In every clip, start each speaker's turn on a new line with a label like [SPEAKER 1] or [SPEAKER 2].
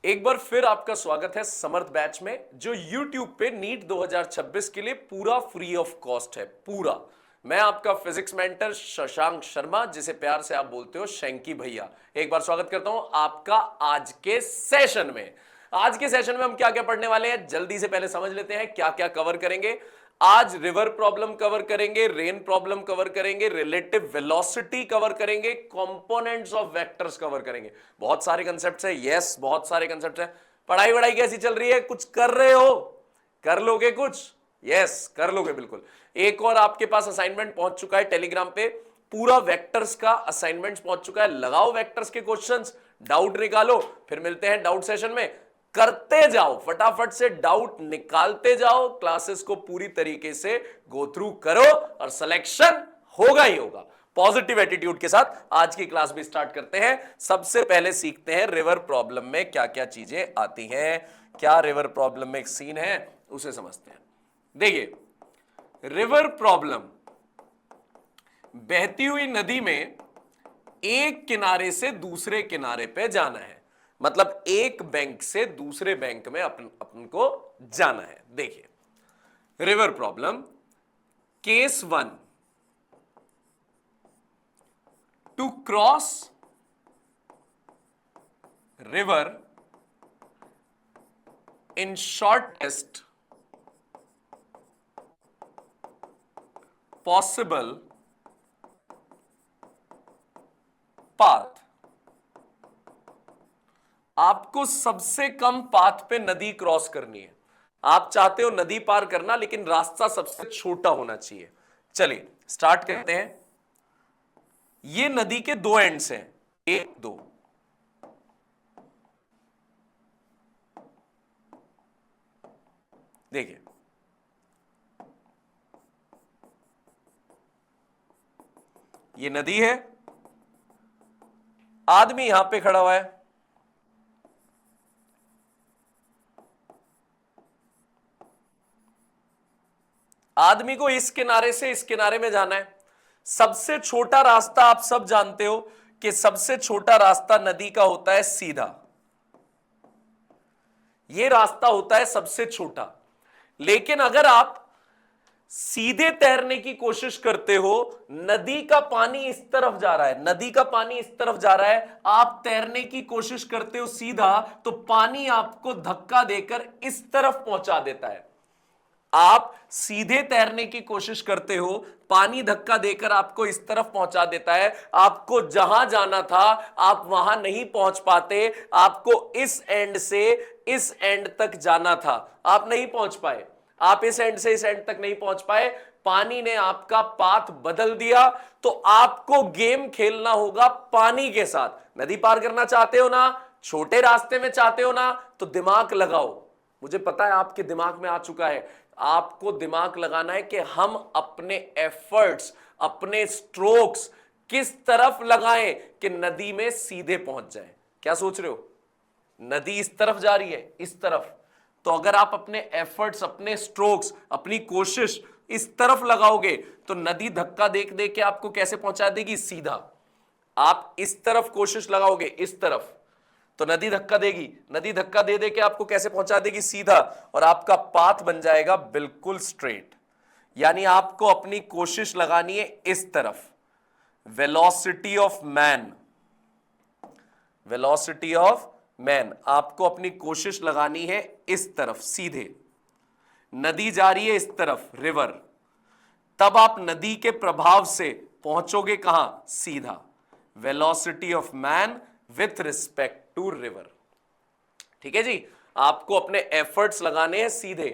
[SPEAKER 1] एक बार फिर आपका स्वागत है समर्थ बैच में, जो YouTube पे नीट 2026 के लिए पूरा फ्री ऑफ कॉस्ट है। पूरा। मैं आपका फिजिक्स मेंटर शशांक शर्मा, जिसे प्यार से आप बोलते हो शैंकी भैया। एक बार स्वागत करता हूं आपका आज के सेशन में। आज के सेशन में हम क्या क्या पढ़ने वाले हैं, जल्दी से पहले समझ लेते हैं क्या क्या कवर करेंगे। आज रिवर प्रॉब्लम कवर करेंगे, रेन प्रॉब्लम कवर करेंगे, रिलेटिव वेलोसिटी कवर करेंगे, कंपोनेंट्स ऑफ वेक्टर्स कवर करेंगे। बहुत सारे कंसेप्ट्स हैं, यस बहुत सारे कंसेप्ट्स हैं। पढ़ाई वढ़ाई कैसी चल रही है, कुछ कर रहे हो, कर लोगे कुछ? यस कर लोगे बिल्कुल। एक और आपके पास असाइनमेंट पहुंच चुका है टेलीग्राम पे, पूरा वेक्टर्स का असाइनमेंट पहुंच चुका है। लगाओ वेक्टर्स के क्वेश्चंस, डाउट निकालो, फिर मिलते हैं डाउट सेशन में। करते जाओ, फटाफट से डाउट निकालते जाओ, क्लासेस को पूरी तरीके से गो थ्रू करो और सिलेक्शन होगा ही होगा। पॉजिटिव एटीट्यूड के साथ आज की क्लास भी स्टार्ट करते हैं। सबसे पहले सीखते हैं रिवर प्रॉब्लम में क्या क्या चीजें आती हैं। क्या रिवर प्रॉब्लम में एक सीन है, उसे समझते हैं। देखिए, रिवर प्रॉब्लम, बहती हुई नदी में एक किनारे से दूसरे किनारे पे जाना है, मतलब एक बैंक से दूसरे बैंक में अपन को जाना है। देखिए, river problem case 1, to cross river in shortest possible path. आपको सबसे कम पाथ पे नदी क्रॉस करनी है। आप चाहते हो नदी पार करना, लेकिन रास्ता सबसे छोटा होना चाहिए। चलिए स्टार्ट करते हैं। ये नदी के दो एंड्स हैं, 1 2। देखिए, ये नदी है, आदमी यहां पे खड़ा हुआ है। आदमी को इस किनारे से इस किनारे में जाना है। सबसे छोटा रास्ता आप सब जानते हो कि सबसे छोटा रास्ता नदी का होता है सीधा। यह रास्ता होता है सबसे छोटा। लेकिन अगर आप सीधे तैरने की कोशिश करते हो, नदी का पानी इस तरफ जा रहा है, नदी का पानी इस तरफ जा रहा है, आप तैरने की कोशिश करते हो सीधा, तो पानी आपको धक्का देकर इस तरफ पहुंचा देता है। आप सीधे तैरने की कोशिश करते हो, पानी धक्का देकर आपको इस तरफ पहुंचा देता है। आपको जहां जाना था आप वहां नहीं पहुंच पाते। आपको इस एंड से इस एंड तक जाना था, आप नहीं पहुंच पाए। आप इस एंड से इस एंड तक नहीं पहुंच पाए, पानी ने आपका पाथ बदल दिया। तो आपको गेम खेलना होगा पानी के साथ। नदी पार करना चाहते हो ना, छोटे रास्ते में चाहते हो ना, तो दिमाग लगाओ। मुझे पता है आपके दिमाग में आ चुका है। आपको दिमाग लगाना है कि हम अपने एफर्ट्स, अपने स्ट्रोक्स किस तरफ लगाएं कि नदी में सीधे पहुंच जाएं। क्या सोच रहे हो? नदी इस तरफ जा रही है, इस तरफ। तो अगर आप अपने एफर्ट्स, अपने स्ट्रोक्स, अपनी कोशिश इस तरफ लगाओगे, तो नदी धक्का देख दे के आपको कैसे पहुंचा देगी? सीधा। आप इस तरफ कोशिश लगाओगे, इस तरफ, तो नदी धक्का देगी। नदी धक्का दे दे के आपको कैसे पहुंचा देगी? सीधा। और आपका पाथ बन जाएगा बिल्कुल स्ट्रेट। यानी आपको अपनी कोशिश लगानी है इस तरफ। Velocity of man, velocity of man, आपको अपनी कोशिश लगानी है इस तरफ सीधे। नदी जा रही है इस तरफ, रिवर, तब आप नदी के प्रभाव से पहुंचोगे कहां? सीधा। Velocity of man with respect to river. ठीक है जी, आपको अपने एफर्ट्स लगाने हैं सीधे,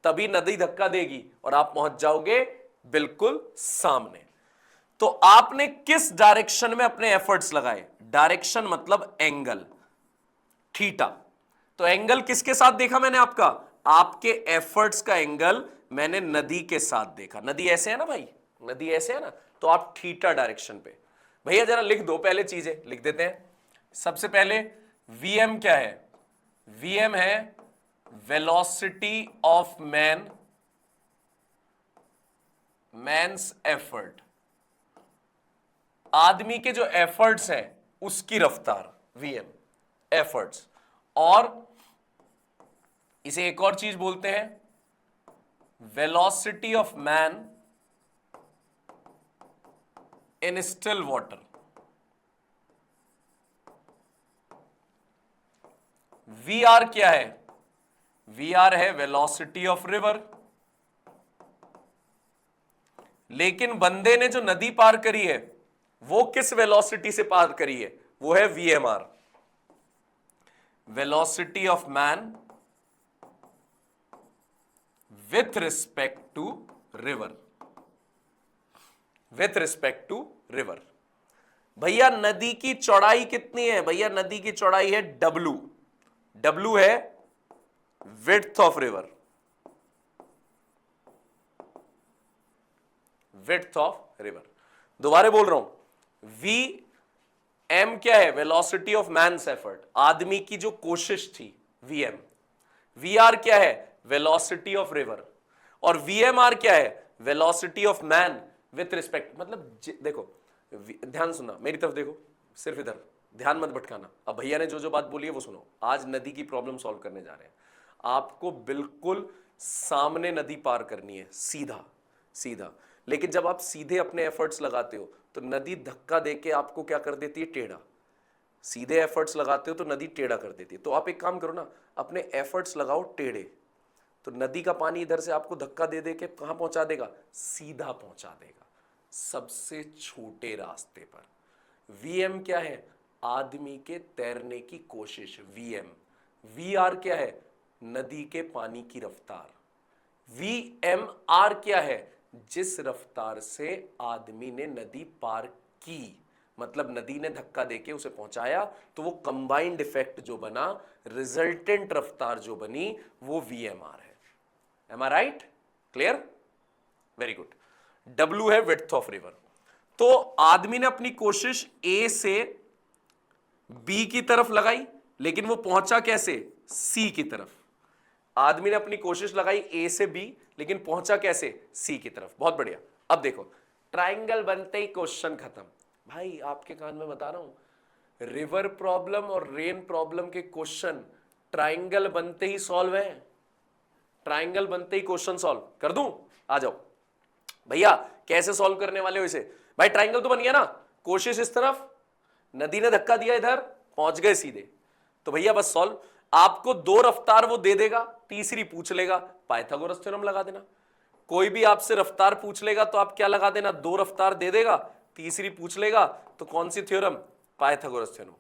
[SPEAKER 1] तभी नदी धक्का देगी और आप पहुंच जाओगे बिल्कुल सामने। तो आपने किस डायरेक्शन में अपने एफर्ट्स लगाए? डायरेक्शन मतलब एंगल, थीटा। तो एंगल किसके साथ देखा मैंने? आपके एफर्ट्स का एंगल मैंने नदी के साथ देखा। नदी ऐसे है ना भाई, नदी ऐसे है ना, तो आप थीटा डायरेक्शन पे। भैया जरा लिख दो, पहले चीजें लिख देते हैं। सबसे पहले Vm क्या है? Vm है velocity of man, man's effort. आदमी के जो एफर्ट्स हैं उसकी रफ्तार, Vm एफर्ट्स। और इसे एक और चीज बोलते हैं velocity of man in still water. V R क्या है? वी आर है वेलोसिटी ऑफ रिवर। लेकिन बंदे ने जो नदी पार करी है वो किस वेलोसिटी से पार करी है? वो है VMR, velocity of man with respect to river. With respect to river. भैया नदी की चौड़ाई कितनी है? भैया नदी की चौड़ाई है W। W है width of river, width of river. दोबारा बोल रहा हूं, वी एम क्या है? वेलोसिटी ऑफ मैन्स एफर्ट, आदमी की जो कोशिश थी, वी एम। वी आर क्या है? Velocity of river. और वी एम आर क्या है? Velocity of man with respect. मतलब देखो, ध्यान सुनना, मेरी तरफ देखो, सिर्फ इधर ध्यान मत भटकाना। अब भैया ने जो जो बात बोली है वो सुनो। आज नदी की प्रॉब्लम सॉल्व करने जा रहे हैं। आपको बिल्कुल सामने नदी पार करनी है, सीधा सीधा। लेकिन जब आप सीधे अपने एफर्ट्स लगाते हो तो नदी धक्का देके आपको क्या कर देती है? टेढ़ा। सीधे एफर्ट्स लगाते हो तो नदी टेढ़ा कर देती है। तो आप एक काम करो ना, अपने एफर्ट्स लगाओ टेढ़े, तो नदी का पानी इधर से आपको धक्का दे दे के कहां पहुंचा देगा? सीधा पहुंचा देगा, सबसे छोटे रास्ते पर। वीएम क्या है? आदमी के तैरने की कोशिश, वीएम। वी आर क्या है? नदी के पानी की रफ्तार। वीएमआर क्या है? जिस रफ्तार से आदमी ने नदी पार की, मतलब नदी ने धक्का देके उसे पहुंचाया, तो वो कंबाइंड इफेक्ट जो बना, रिजल्टेंट रफ्तार जो बनी, वो वीएमआर है। Am I right? Clear? Very good. W है विड्थ ऑफ रिवर। तो आदमी ने अपनी कोशिश ए से बी की तरफ लगाई, लेकिन वो पहुंचा कैसे? सी की तरफ। आदमी ने अपनी कोशिश लगाई ए से बी, लेकिन पहुंचा कैसे? सी की तरफ। बहुत बढ़िया। अब देखो, ट्राइंगल बनते ही क्वेश्चन खत्म। भाई आपके कान में बता रहा हूं, रिवर प्रॉब्लम और रेन प्रॉब्लम के क्वेश्चन ट्राइंगल बनते ही सॉल्व है। ट्राइंगल बनते ही क्वेश्चन सॉल्व कर दूं? आ जाओ भैया, कैसे सॉल्व करने वाले हो इसे? भाई ट्राइंगल तो बन गया ना, कोशिश इस तरफ, नदी ने धक्का दिया इधर, पहुंच गए सीधे। तो भैया बस सॉल्व। आपको दो रफ्तार वो दे देगा, तीसरी पूछ लेगा, पाइथागोरस थ्योरम लगा देना। कोई भी आपसे रफ्तार पूछ लेगा तो आप क्या लगा देना? दो रफ्तार दे देगा, तीसरी पूछ लेगा तो कौन सी theorem? Pythagoras theorem.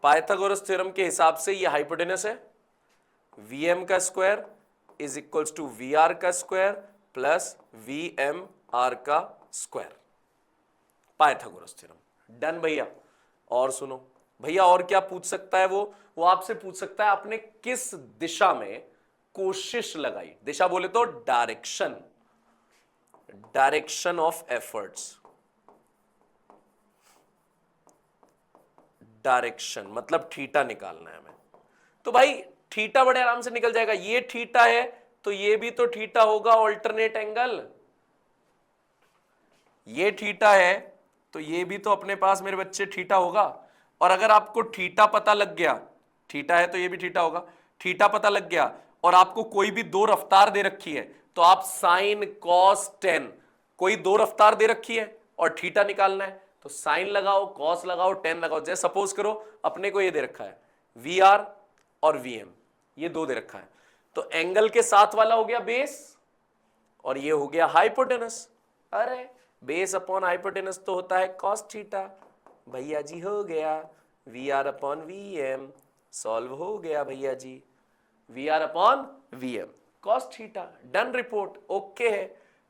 [SPEAKER 1] Pythagoras theorem के हिसाब से ये हाइपोटेनस है, वीएम का square is equals to V R का square plus V M R का स्क्वायर। Pythagoras theorem. डन भैया। और सुनो भैया, और क्या पूछ सकता है वो आपसे पूछ सकता है आपने किस दिशा में कोशिश लगाई। दिशा बोले तो direction, direction of efforts. Direction मतलब थीटा निकालना है हमें। तो भाई थीटा बड़े आराम से निकल जाएगा। ये थीटा है तो ये भी तो थीटा होगा, ऑल्टरनेट एंगल। ये थीटा है तो ये भी तो अपने पास मेरे बच्चे थीटा होगा। और अगर आपको थीटा पता लग गया, थीटा है तो ये भी थीटा होगा, थीटा पता लग गया, और आपको कोई भी दो रफ्तार दे रखी है, तो आप साइन कॉस टेन, कोई दो रफ्तार दे रखी है और थीटा निकालना है, तो साइन लगाओ, कॉस लगाओ, टेन लगाओ। जैसे सपोज करो अपने को ये दे रखा है वी आर और वी एम, ये दो दे रखा है, तो एंगल के साथ वाला हो गया बेस और ये हो गया हाइपोटेनस। अरे बेस अपॉन हाइपोटेनस तो होता है कॉस थीटा। भैया जी हो गया, V R upon V M, solve हो गया भैया जी, V R upon V M cos theta. Done report, okay है,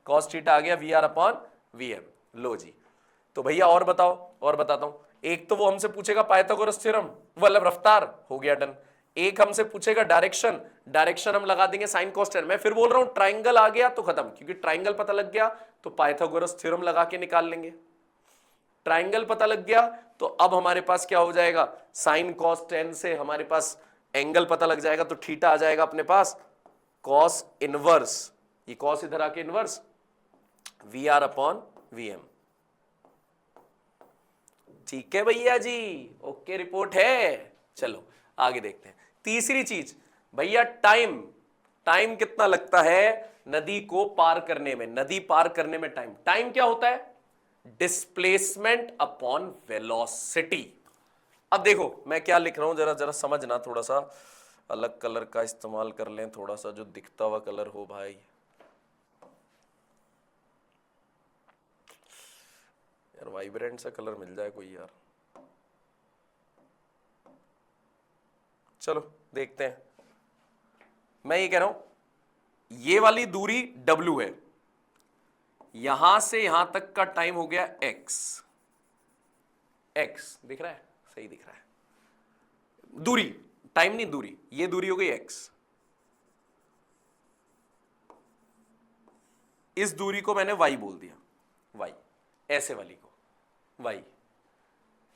[SPEAKER 1] कॉस थीटा आ गया V R upon V M. लो जी। तो भैया और बताओ, और बताता हूं। एक तो वो हमसे पूछेगा पाइथागोरस थ्योरम, मतलब रफ्तार, हो गया डन। एक हमसे पूछेगा डायरेक्शन, डायरेक्शन हम लगा देंगे साइन कॉस टेन। मैं फिर बोल रहा हूं ट्राइंगल आ गया तो खत्म, क्योंकि ट्राइंगल पता लग गया तो पाइथागोरस थ्योरम लगा के निकाल लेंगे। ट्राइंगल पता लग गया तो अब हमारे पास क्या हो जाएगा? साइन कॉस टेन से हमारे पास एंगल पता लग जाएगा, तो थीटा आ जाएगा अपने पास कॉस इनवर्स, ये कॉस इधर आके inverse V R upon V M. ठीक है भैया जी, ओके रिपोर्ट है। चलो आगे देखते हैं। तीसरी चीज भैया टाइम, टाइम कितना लगता है नदी को पार करने में, नदी पार करने में टाइम, टाइम क्या होता है? Displacement upon velocity. अब देखो मैं क्या लिख रहा हूं, जरा जरा समझना, थोड़ा सा अलग कलर का इस्तेमाल कर लें, थोड़ा सा जो दिखता हुआ कलर हो भाई। यार वाइब्रेंट सा कलर मिल जाए कोई यार। चलो देखते हैं। मैं ये कह रहा हूं ये वाली दूरी W है, यहां से यहां तक का टाइम हो गया x, x दिख रहा है? सही दिख रहा है। दूरी, टाइम नहीं दूरी, ये दूरी हो गई x। इस दूरी को मैंने y बोल दिया, y, ऐसे वाली को y,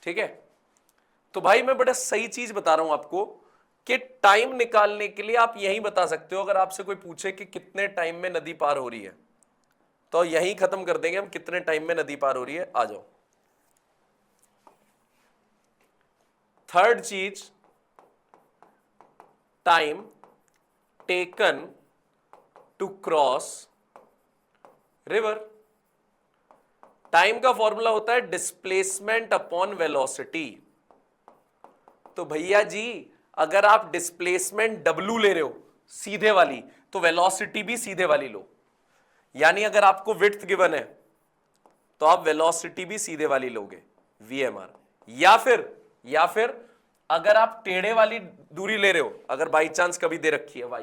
[SPEAKER 1] ठीक है। तो भाई मैं बड़ा सही चीज बता रहा हूं आपको कि टाइम निकालने के लिए आप यही बता सकते हो। अगर आपसे कोई पूछे कि कितने टाइम में नदी पार हो रही है, तो यही खत्म कर देंगे हम, कितने टाइम में नदी पार हो रही है। आ जाओ। थर्ड चीज, time taken to cross river. Time का फॉर्मूला होता है डिस्प्लेसमेंट अपॉन वेलोसिटी। तो भैया जी अगर आप डिस्प्लेसमेंट W ले रहे हो सीधे वाली, तो वेलोसिटी भी सीधे वाली लो। यानी अगर आपको विड्थ गिवन है तो आप वेलोसिटी भी सीधे वाली लोगे, VMR। या फिर अगर आप टेढ़े वाली दूरी ले रहे हो, अगर बाई चांस कभी दे रखी है y,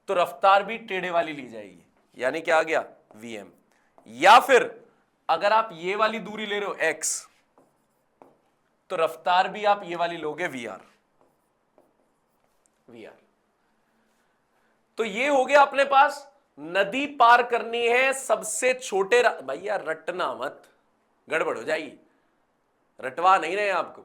[SPEAKER 1] तो रफ्तार भी टेढ़े वाली ली जाएगी, यानी क्या आ गया? VM। या फिर अगर आप ये वाली दूरी ले रहे हो x, तो रफ्तार भी आप ये वाली लोगे VR। तो ये हो गया अपने पास, नदी पार करनी है सबसे छोटे भैया रटना मत, गड़बड़ हो जाएगी। रटवा नहीं रहे आपको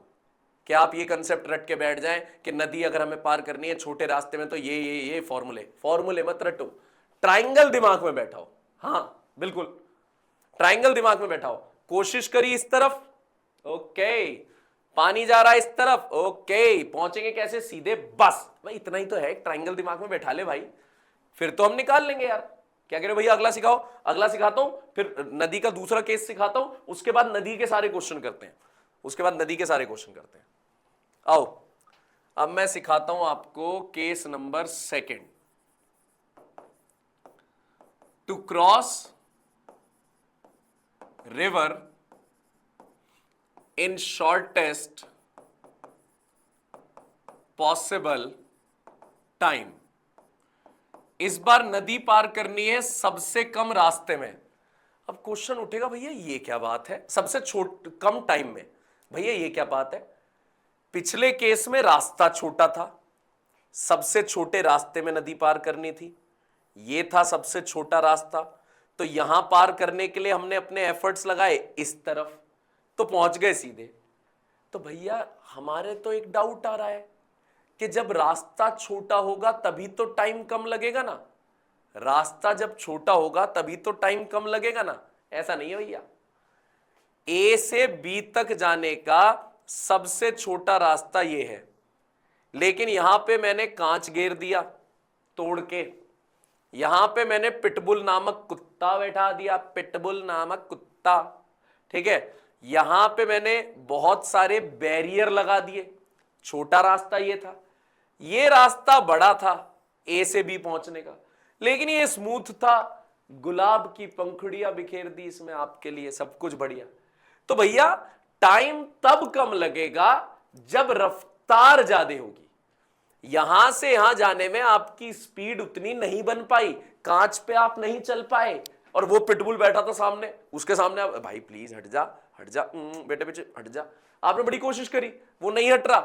[SPEAKER 1] कि आप ये कंसेप्ट रट के बैठ जाएं कि नदी अगर हमें पार करनी है छोटे रास्ते में तो ये फॉर्मूले मत रटो। ट्राइंगल दिमाग में बैठाओ, हाँ बिल्कुल ट्राइंगल दिमाग में बैठाओ। कोशिश करी इस तरफ, ओके, पानी जा रहा है इस तरफ, ओके, पहुंचेंगे कैसे? सीधे, बस भाई इतना ही तो है। ट्राइंगल दिमाग में बैठा ले भाई, फिर तो हम निकाल लेंगे यार। क्या कह रहे हो भैया? अगला सिखाओ। अगला सिखाता हूं, फिर नदी का दूसरा केस सिखाता हूं, उसके बाद नदी के सारे क्वेश्चन करते हैं, आओ अब मैं सिखाता हूं आपको case number 2। To cross river in shortest possible time. इस बार नदी पार करनी है सबसे कम रास्ते में। अब क्वेश्चन उठेगा भैया ये क्या बात है, सबसे कम टाइम में, भैया ये क्या बात है? पिछले केस में रास्ता छोटा था, सबसे छोटे रास्ते में नदी पार करनी थी, ये था सबसे छोटा रास्ता, तो यहां पार करने के लिए हमने अपने एफर्ट्स लगाए इस तरफ, तो पहुंच गए सीधे। तो भैया हमारे तो एक डाउट आ रहा है कि जब रास्ता छोटा होगा तभी तो टाइम कम लगेगा ना, रास्ता जब छोटा होगा तभी तो टाइम कम लगेगा ना। ऐसा नहीं है भैया, A से B तक जाने का सबसे छोटा रास्ता ये है, लेकिन यहां पे मैंने कांच घेर दिया तोड़ के, यहां पे मैंने पिटबुल नामक कुत्ता बैठा दिया, पिटबुल नामक कुत्ता, ठीक है। यहां पे मैंने बहुत सारे बैरियर लगा दिए, छोटा रास्ता ये था, ये रास्ता बड़ा था A से B पहुंचने का, लेकिन ये स्मूथ था, गुलाब की पंखुड़ियां बिखेर दी इसमें आपके लिए, सब कुछ बढ़िया। तो भैया टाइम तब कम लगेगा जब रफ्तार ज्यादा होगी। यहां से यहां जाने में आपकी स्पीड उतनी नहीं बन पाई, कांच पे आप नहीं चल पाए, और वो पिटबुल बैठा था सामने, उसके सामने आप भाई प्लीज हट जा बेटे पीछे हट जा, आपने बड़ी कोशिश करी, वो नहीं हट रहा,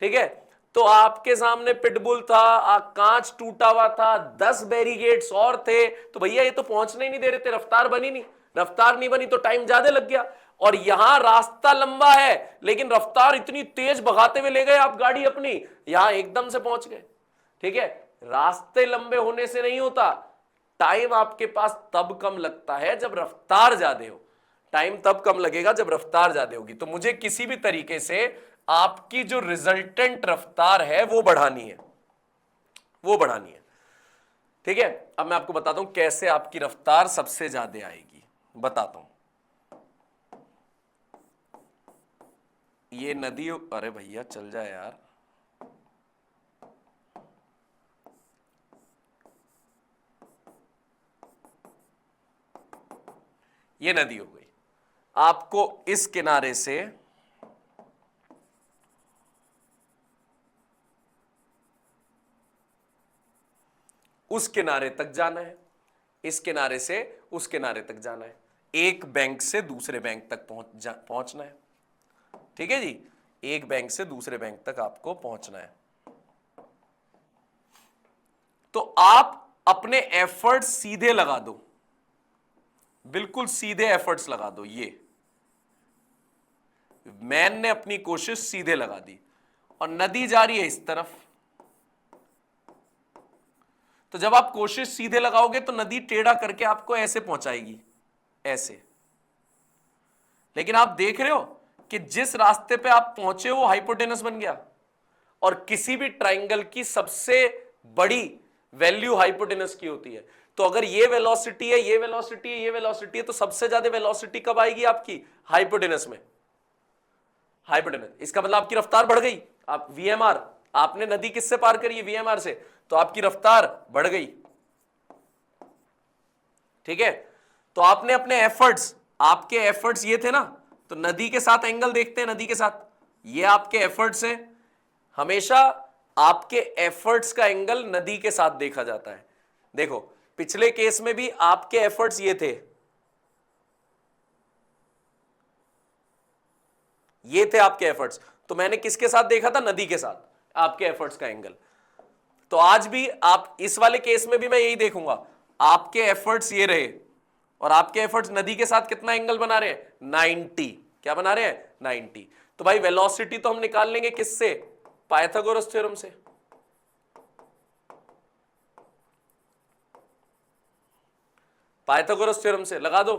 [SPEAKER 1] ठीक है। तो आपके सामने पिटबुल था, कांच टूटा हुआ था, 10 बैरिकेड्स और थे, तो भैया ये तो पहुंचने ही नहीं दे रहे थे, रफ्तार बनी नहीं, रफ्तार नहीं बनी तो टाइम ज्यादा लग गया। और यहां रास्ता लंबा है लेकिन रफ्तार इतनी तेज भगाते हुए ले गए आप गाड़ी अपनी, यहां एकदम से पहुंच गए, ठीक है। रास्ते लंबे होने से नहीं होता, टाइम आपके पास तब कम लगता है जब रफ्तार ज्यादा हो, टाइम तब कम लगेगा जब रफ्तार ज्यादा होगी। तो मुझे किसी भी तरीके से आपकी जो रिजल्टेंट रफ्तार है वो बढ़ानी है, वो बढ़ानी है। ठीक है, अब मैं आपको बताता हूं कैसे आपकी रफ्तार सबसे ज्यादा आएगी, बताता हूं। ये नदी, अरे भैया चल जाए यार, ये नदी हो गई। आपको इस किनारे से उस किनारे तक जाना है, इस किनारे से उस किनारे तक जाना है, एक बैंक से दूसरे बैंक तक पहुंचना है। ठीक है जी, एक बैंक से दूसरे बैंक तक आपको पहुंचना है। तो आप अपने एफर्ट सीधे लगा दो, बिल्कुल सीधे एफर्ट्स लगा दो। ये मैन ने अपनी कोशिश सीधे लगा दी और नदी जा रही है इस तरफ। तो जब आप कोशिश सीधे लगाओगे तो नदी टेढ़ा करके आपको ऐसे पहुंचाएगी, ऐसे। लेकिन आप देख रहे हो कि जिस रास्ते पे आप पहुंचे वो हाइपोटेनस बन गया, और किसी भी ट्राइंगल की सबसे बड़ी वैल्यू हाइपोटेनस की होती है। तो अगर ये वेलोसिटी है, ये वेलोसिटी है, ये वेलोसिटी है, तो सबसे ज्यादा वेलोसिटी कब आएगी आपकी? हाइपोटेनस में। हाइपोटेनस, इसका मतलब आपकी रफ्तार बढ़ गई। आप वीएमआर, आपने नदी किससे पार करी है? वीएमआर से, तो आपकी रफ्तार बढ़ गई। ठीक है, तो आपने अपने एफर्ट्स, आपके एफर्ट्स ये थे ना, तो नदी के साथ एंगल देखते हैं, नदी के साथ ये आपके एफर्ट्स हैं। हमेशा आपके एफर्ट्स का एंगल नदी के साथ देखा जाता है। देखो पिछले केस में भी आपके एफर्ट्स ये थे, ये थे आपके एफर्ट्स, तो मैंने किसके साथ देखा था? नदी के साथ, आपके एफर्ट्स का एंगल। तो आज भी आप इस वाले केस में भी मैं यही देखूंगा, आपके एफर्ट्स ये रहे और आपके एफर्ट्स नदी के साथ कितना एंगल बना रहे हैं? 90। क्या बना रहे हैं? 90। तो भाई वेलोसिटी तो हम निकाल लेंगे किससे? पाइथागोरस थ्योरम से। पाइथागोरस थ्योरम से लगा दो,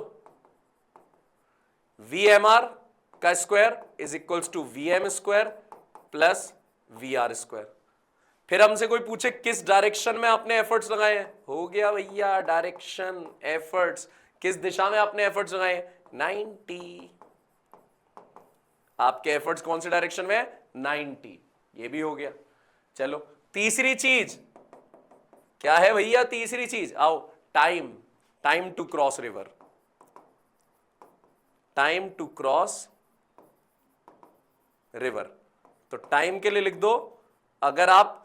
[SPEAKER 1] VMR का square is equals to VM square plus VR square. फिर हमसे कोई पूछे किस डायरेक्शन में आपने एफर्ट्स लगाए हैं, हो गया भैया डायरेक्शन, एफर्ट्स, किस दिशा में आपने एफर्ट्स लगाए हैं? 90। आपके एफर्ट्स कौन से डायरेक्शन में है? 90। ये भी हो गया। चलो तीसरी चीज क्या है भैया? तीसरी चीज आओ, time, time to cross river, time to cross river. तो टाइम के लिए लिख दो, अगर आप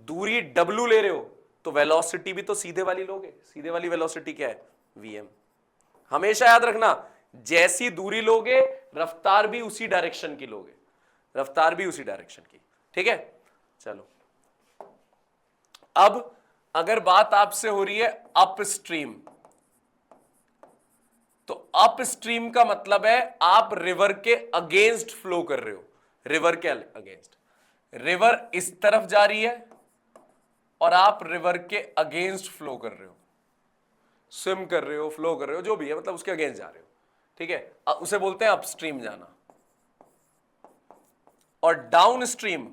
[SPEAKER 1] दूरी W ले रहे हो तो वेलोसिटी भी तो सीधे वाली लोगे। सीधे वाली वेलोसिटी क्या है? VM। हमेशा याद रखना, जैसी दूरी लोगे रफ्तार भी उसी डायरेक्शन की लोगे, रफ्तार भी उसी डायरेक्शन की। ठीक है, चलो अब अगर बात आपसे हो रही है अपस्ट्रीम, तो अपस्ट्रीम का मतलब है आप रिवर के अगेंस्ट फ्लो कर रहे हो, रिवर के अगेंस्ट। रिवर इस तरफ जा रही है और आप रिवर के अगेंस्ट फ्लो कर रहे हो, स्विम कर रहे हो, फ्लो कर रहे हो, जो भी है, मतलब उसके अगेंस्ट जा रहे हो। ठीक है, उसे बोलते हैं अपस्ट्रीम जाना। और डाउन स्ट्रीम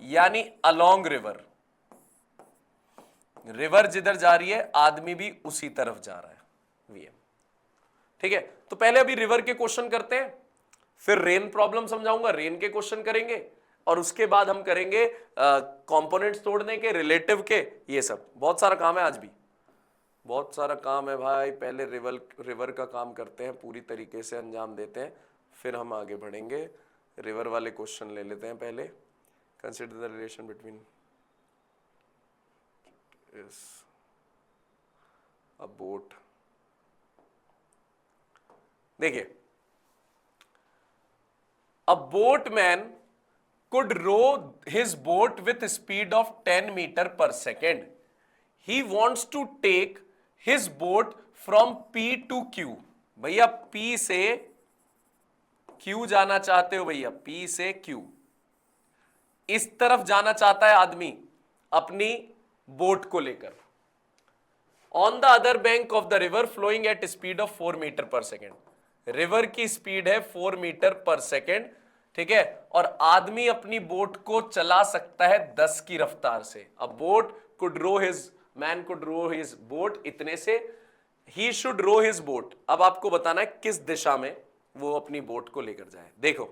[SPEAKER 1] यानी अलोंग रिवर, रिवर जिधर जा रही है आदमी भी उसी तरफ जा रहा है, VM। ठीक है, तो पहले अभी रिवर के क्वेश्चन करते हैं, फिर रेन प्रॉब्लम समझाऊंगा, रेन के क्वेश्चन करेंगे, और उसके बाद हम करेंगे कंपोनेंट्स तोड़ने के, रिलेटिव के, ये सब। बहुत सारा काम है आज भी, बहुत सारा काम है भाई। पहले रिवर का काम करते हैं, पूरी तरीके से अंजाम देते हैं, फिर हम आगे बढ़ेंगे। रिवर वाले क्वेश्चन ले लेते हैं पहले। Consider the relation between a boat. देखिए, a boatman could row his boat with speed of 10 meter per second. He wants to take his boat from P to Q. भैया P से Q जाना चाहते हो, भैया P से Q इस तरफ जाना चाहता है आदमी अपनी बोट को लेकर। On the other bank of the river flowing at speed of 4 metre per second. River की स्पीड है 4 मीटर पर सेकेंड। ठीक है, और आदमी अपनी बोट को चला सकता है 10 की रफ्तार से। अब boat could row his man could row his boat इतने से, ही शुड रो हिज बोट। अब आपको बताना है किस दिशा में वो अपनी बोट को लेकर जाए। देखो,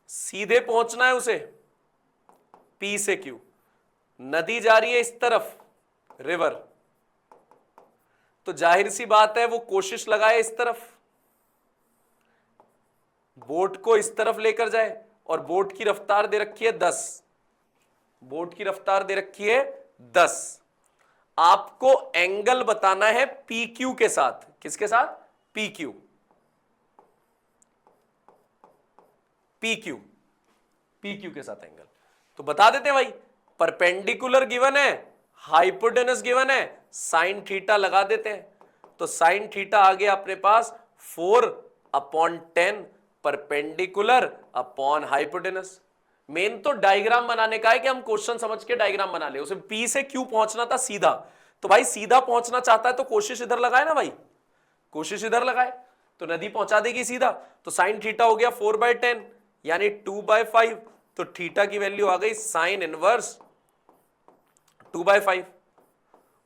[SPEAKER 1] सीधे पहुंचना है उसे पी से क्यू, नदी जा रही है इस तरफ रिवर, तो जाहिर सी बात है वो कोशिश लगाए इस तरफ, बोट को इस तरफ लेकर जाए, और बोट की रफ्तार दे रखी है 10, बोट की रफ्तार दे रखी है 10। आपको एंगल बताना है पी क्यू के साथ। किसके साथ? P Q, P Q, P Q के साथ एंगल। तो बता देते हैं भाई, परपेंडिकुलर गिवन है, हाइपोटेनस गिवन है, साइन थीटा लगा देते हैं। तो साइन थीटा आ गया अपने पास 4/10 परपेंडिकुलर अपॉन हाइपोटेनस। मेन तो डायग्राम बनाने का है कि हम क्वेश्चन समझ के डायग्राम बना ले। उसे पी से क्यू पहुंचना था सीधा, तो भाई सीधा पहुंचना चाहता है तो कोशिश इधर लगाए ना भाई, कोशिश इधर लगाए तो नदी पहुंचा देगी सीधा। तो साइन थीटा हो गया 4/10 यानी 2/5, तो थीटा की वैल्यू आ गई साइन इनवर्स 2/5।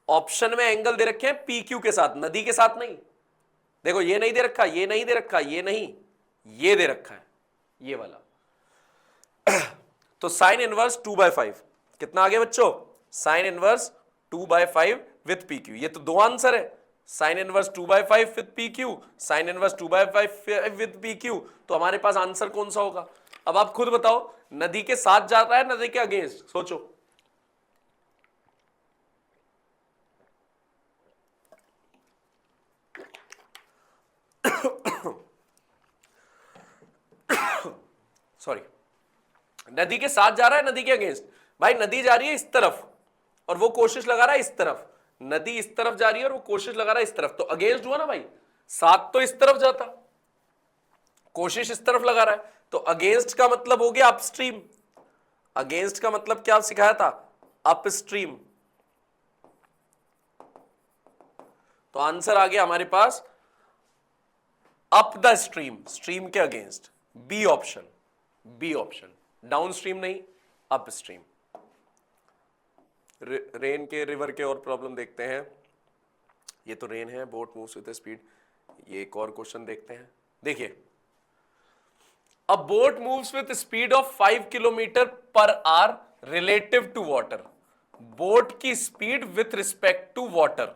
[SPEAKER 1] ऑप्शन में एंगल दे रखे हैं पी क्यू के साथ, नदी के साथ नहीं। देखो ये नहीं दे रखा, ये नहीं दे रखा, ये नहीं, ये दे रखा है, ये वाला। तो साइन इनवर्स 2/5 कितना आ गया बच्चों? Sine inverse 2/5 with P Q. ये तो दो आंसर है, sine inverse 2/5 with P Q, sine inverse 2/5 with P Q. तो हमारे पास आंसर कौन सा होगा? अब आप खुद बताओ, नदी के साथ जा रहा है नदी के अगेंस्ट? सोचो। सॉरी, नदी के साथ जा रहा है नदी के अगेंस्ट? भाई नदी जा रही है इस तरफ और वो कोशिश लगा रहा है इस तरफ, नदी इस तरफ जा रही है और वो कोशिश लगा रहा है इस तरफ, तो अगेंस्ट हुआ ना भाई। साथ तो इस तरफ जाता, कोशिश इस तरफ लगा रहा है, तो अगेंस्ट का मतलब हो गया अपस्ट्रीम। अगेंस्ट का मतलब क्या सिखाया था? अपस्ट्रीम। तो आंसर आ गया हमारे पास अप द स्ट्रीम, स्ट्रीम के against, B option, B option. Down stream नहीं, अप स्ट्रीम। रेन के, रिवर के और प्रॉब्लम देखते हैं। ये तो रेन है, बोट मूव्स विद स्पीड। ये एक और क्वेश्चन देखते हैं। देखिए, a boat moves with speed of 5 kilometre per hour relative to water. Boat की speed with respect to water,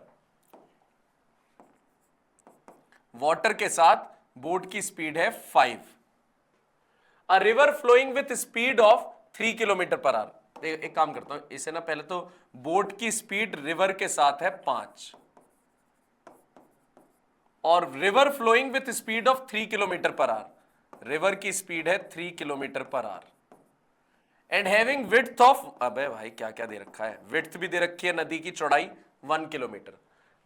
[SPEAKER 1] water के साथ बोट की स्पीड है 5। A river flowing with speed of 3 kilometre per hour. एक काम करता हूं, इसे ना पहले तो बोट की स्पीड रिवर के साथ है 5 और river flowing with speed of 3 kilometre per hour, river की स्पीड है 3 kilometre per hour and having width of, अबे भाई क्या क्या दे रखा है, विड्थ भी दे रखी है नदी की चौड़ाई 1 kilometre.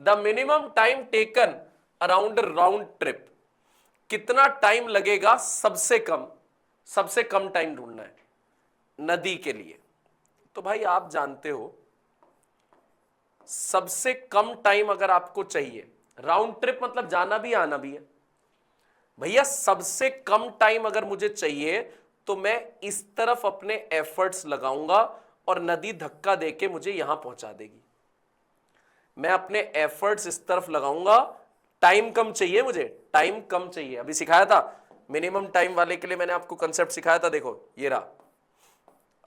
[SPEAKER 1] The minimum time taken around round trip, कितना टाइम लगेगा सबसे कम टाइम ढूंढना है नदी के लिए। तो भाई आप जानते हो सबसे कम टाइम अगर आपको चाहिए, राउंड ट्रिप मतलब जाना भी आना भी है भैया, सबसे कम टाइम अगर मुझे चाहिए तो मैं इस तरफ अपने एफर्ट्स लगाऊंगा और नदी धक्का देके मुझे यहां पहुंचा देगी। मैं अपने एफर्ट्स इस तरफ लगाऊंगा, टाइम कम चाहिए मुझे, टाइम कम चाहिए। अभी सिखाया था मिनिमम टाइम वाले के लिए, मैंने आपको कंसेप्ट सिखाया था, देखो ये रहा।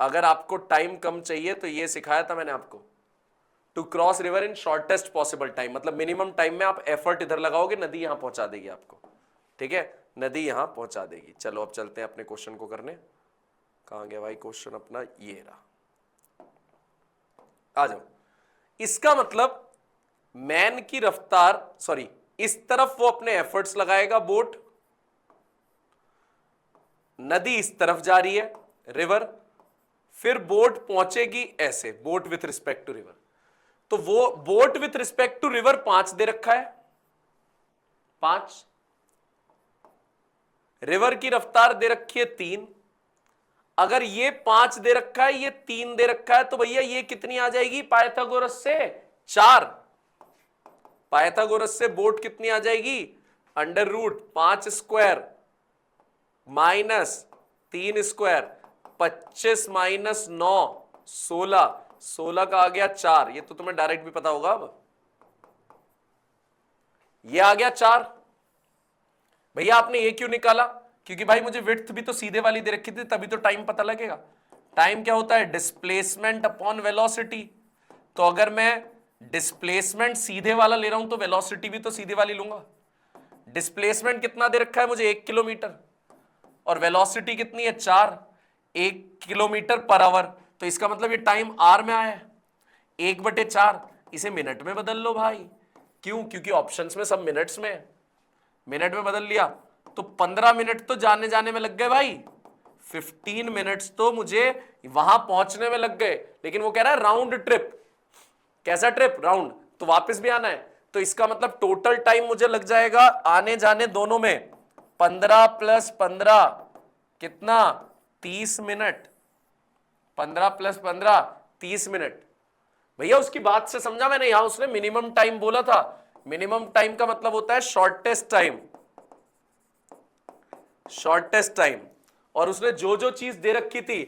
[SPEAKER 1] अगर आपको टाइम कम चाहिए तो ये सिखाया था मैंने आपको, to cross river in shortest possible time, मतलब मिनिमम टाइम में आप एफर्ट इधर लगाओगे, नदी यहां पहुंचा देगी आपको। ठीक है, नदी यहां पहुंचा देगी। चलो अब चलते हैं अपने क्वेश्चन को करने। कहां गया भाई क्वेश्चन अपना? ये रहा, आ जाओ। इसका मतलब मैन की रफ्तार, सॉरी इस तरफ वो अपने एफर्ट्स लगाएगा बोट, नदी इस तरफ जा रही है रिवर, फिर बोट पहुंचेगी ऐसे, boat with respect to river. तो वो boat with respect to river 5 दे रखा है, 5। रिवर की रफ्तार दे रखी है 3। अगर ये 5 दे रखा है, ये 3 दे रखा है, तो भैया ये कितनी आ जाएगी पाइथागोरस से? 4। पाइथागोरस से बोट कितनी आ जाएगी? √5² -3 स्क्वायर, 25 -9 16, 16 का आ गया 4, ये तो तुम्हें डायरेक्ट भी पता होगा। अब ये आ गया 4। भैया आपने ये क्यों निकाला? क्योंकि भाई मुझे विड्थ भी तो सीधे वाली दे रखी थी, तभी तो टाइम पता लगेगा। टाइम क्या होता है? Displacement upon velocity. तो अगर मैं डिस्प्लेसमेंट सीधे वाला ले रहा हूं तो वेलोसिटी भी तो सीधे वाली लूंगा। डिस्प्लेसमेंट कितना दे रखा है मुझे? 1 किलोमीटर, और वेलोसिटी कितनी है? 4, 1 किलोमीटर पर आवर। तो इसका मतलब ये टाइम आर में आया है। 1/4, इसे मिनट में बदल लो भाई। क्यों? क्योंकि ऑप्शंस में सब मिनट्स में है। मिनट में बदल लिया तो 15 मिनट तो जाने जाने में लग गए भाई। 15 मिनट्स तो मुझे वहां पहुंचने में लग गए। लेकिन वो कह रहा है राउंड ट्रिप। कैसा ट्रिप? राउंड। तो वापस भी आना है, तो इसका मतलब टोटल टाइम मुझे लग जाएगा आने जाने दोनों में 15 + 15 कितना? 30 मिनट। 15 + 15 30 मिनट। भैया उसकी बात से समझा मैंने? यहां उसने मिनिमम टाइम बोला था। मिनिमम टाइम का मतलब होता है शॉर्टेस्ट टाइम। Shortest time. और उसने जो जो चीज दे रखी थी,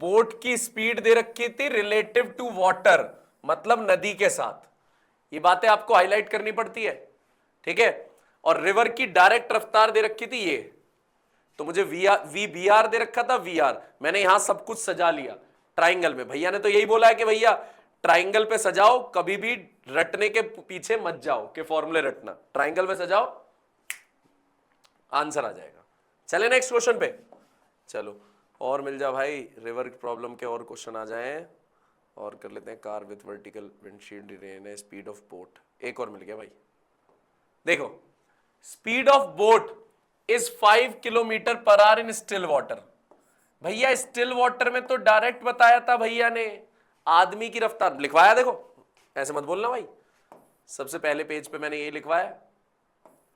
[SPEAKER 1] बोट की स्पीड दे रखी थी रिलेटिव टू वाटर, मतलब नदी के साथ। ये बातें आपको हाईलाइट करनी पड़ती है, ठीक है। और रिवर की डायरेक्ट रफ्तार दे रखी थी ये। तो मुझे वी दे रखा था, VR। मैंने यहां सब कुछ सजा लिया ट्राइंगल में। भैया ने तो यही बोला है कि भैया ट्राइंगल पे सजाओ, कभी भी रटने के पीछे मत जाओ कि फॉर्मूले रटना, ट्राइंगल में सजाओ, आंसर आ जाएगा। चले नेक्स्ट क्वेश्चन पे। चलो और मिल जा भाई, रिवर प्रॉब्लम के और क्वेश्चन आ जाएं और कर लेते हैं। Car with vertical windshield rain speed of boat, एक और मिल गया भाई। देखो, speed of boat is 5 kilometre per our in still water. भैया स्टिल वाटर में तो डायरेक्ट बताया था भैया ने, आदमी की रफ्तार लिखवाया। देखो ऐसे मत बोलना भाई, सबसे पहले पेज पे मैंने ये लिखवाया,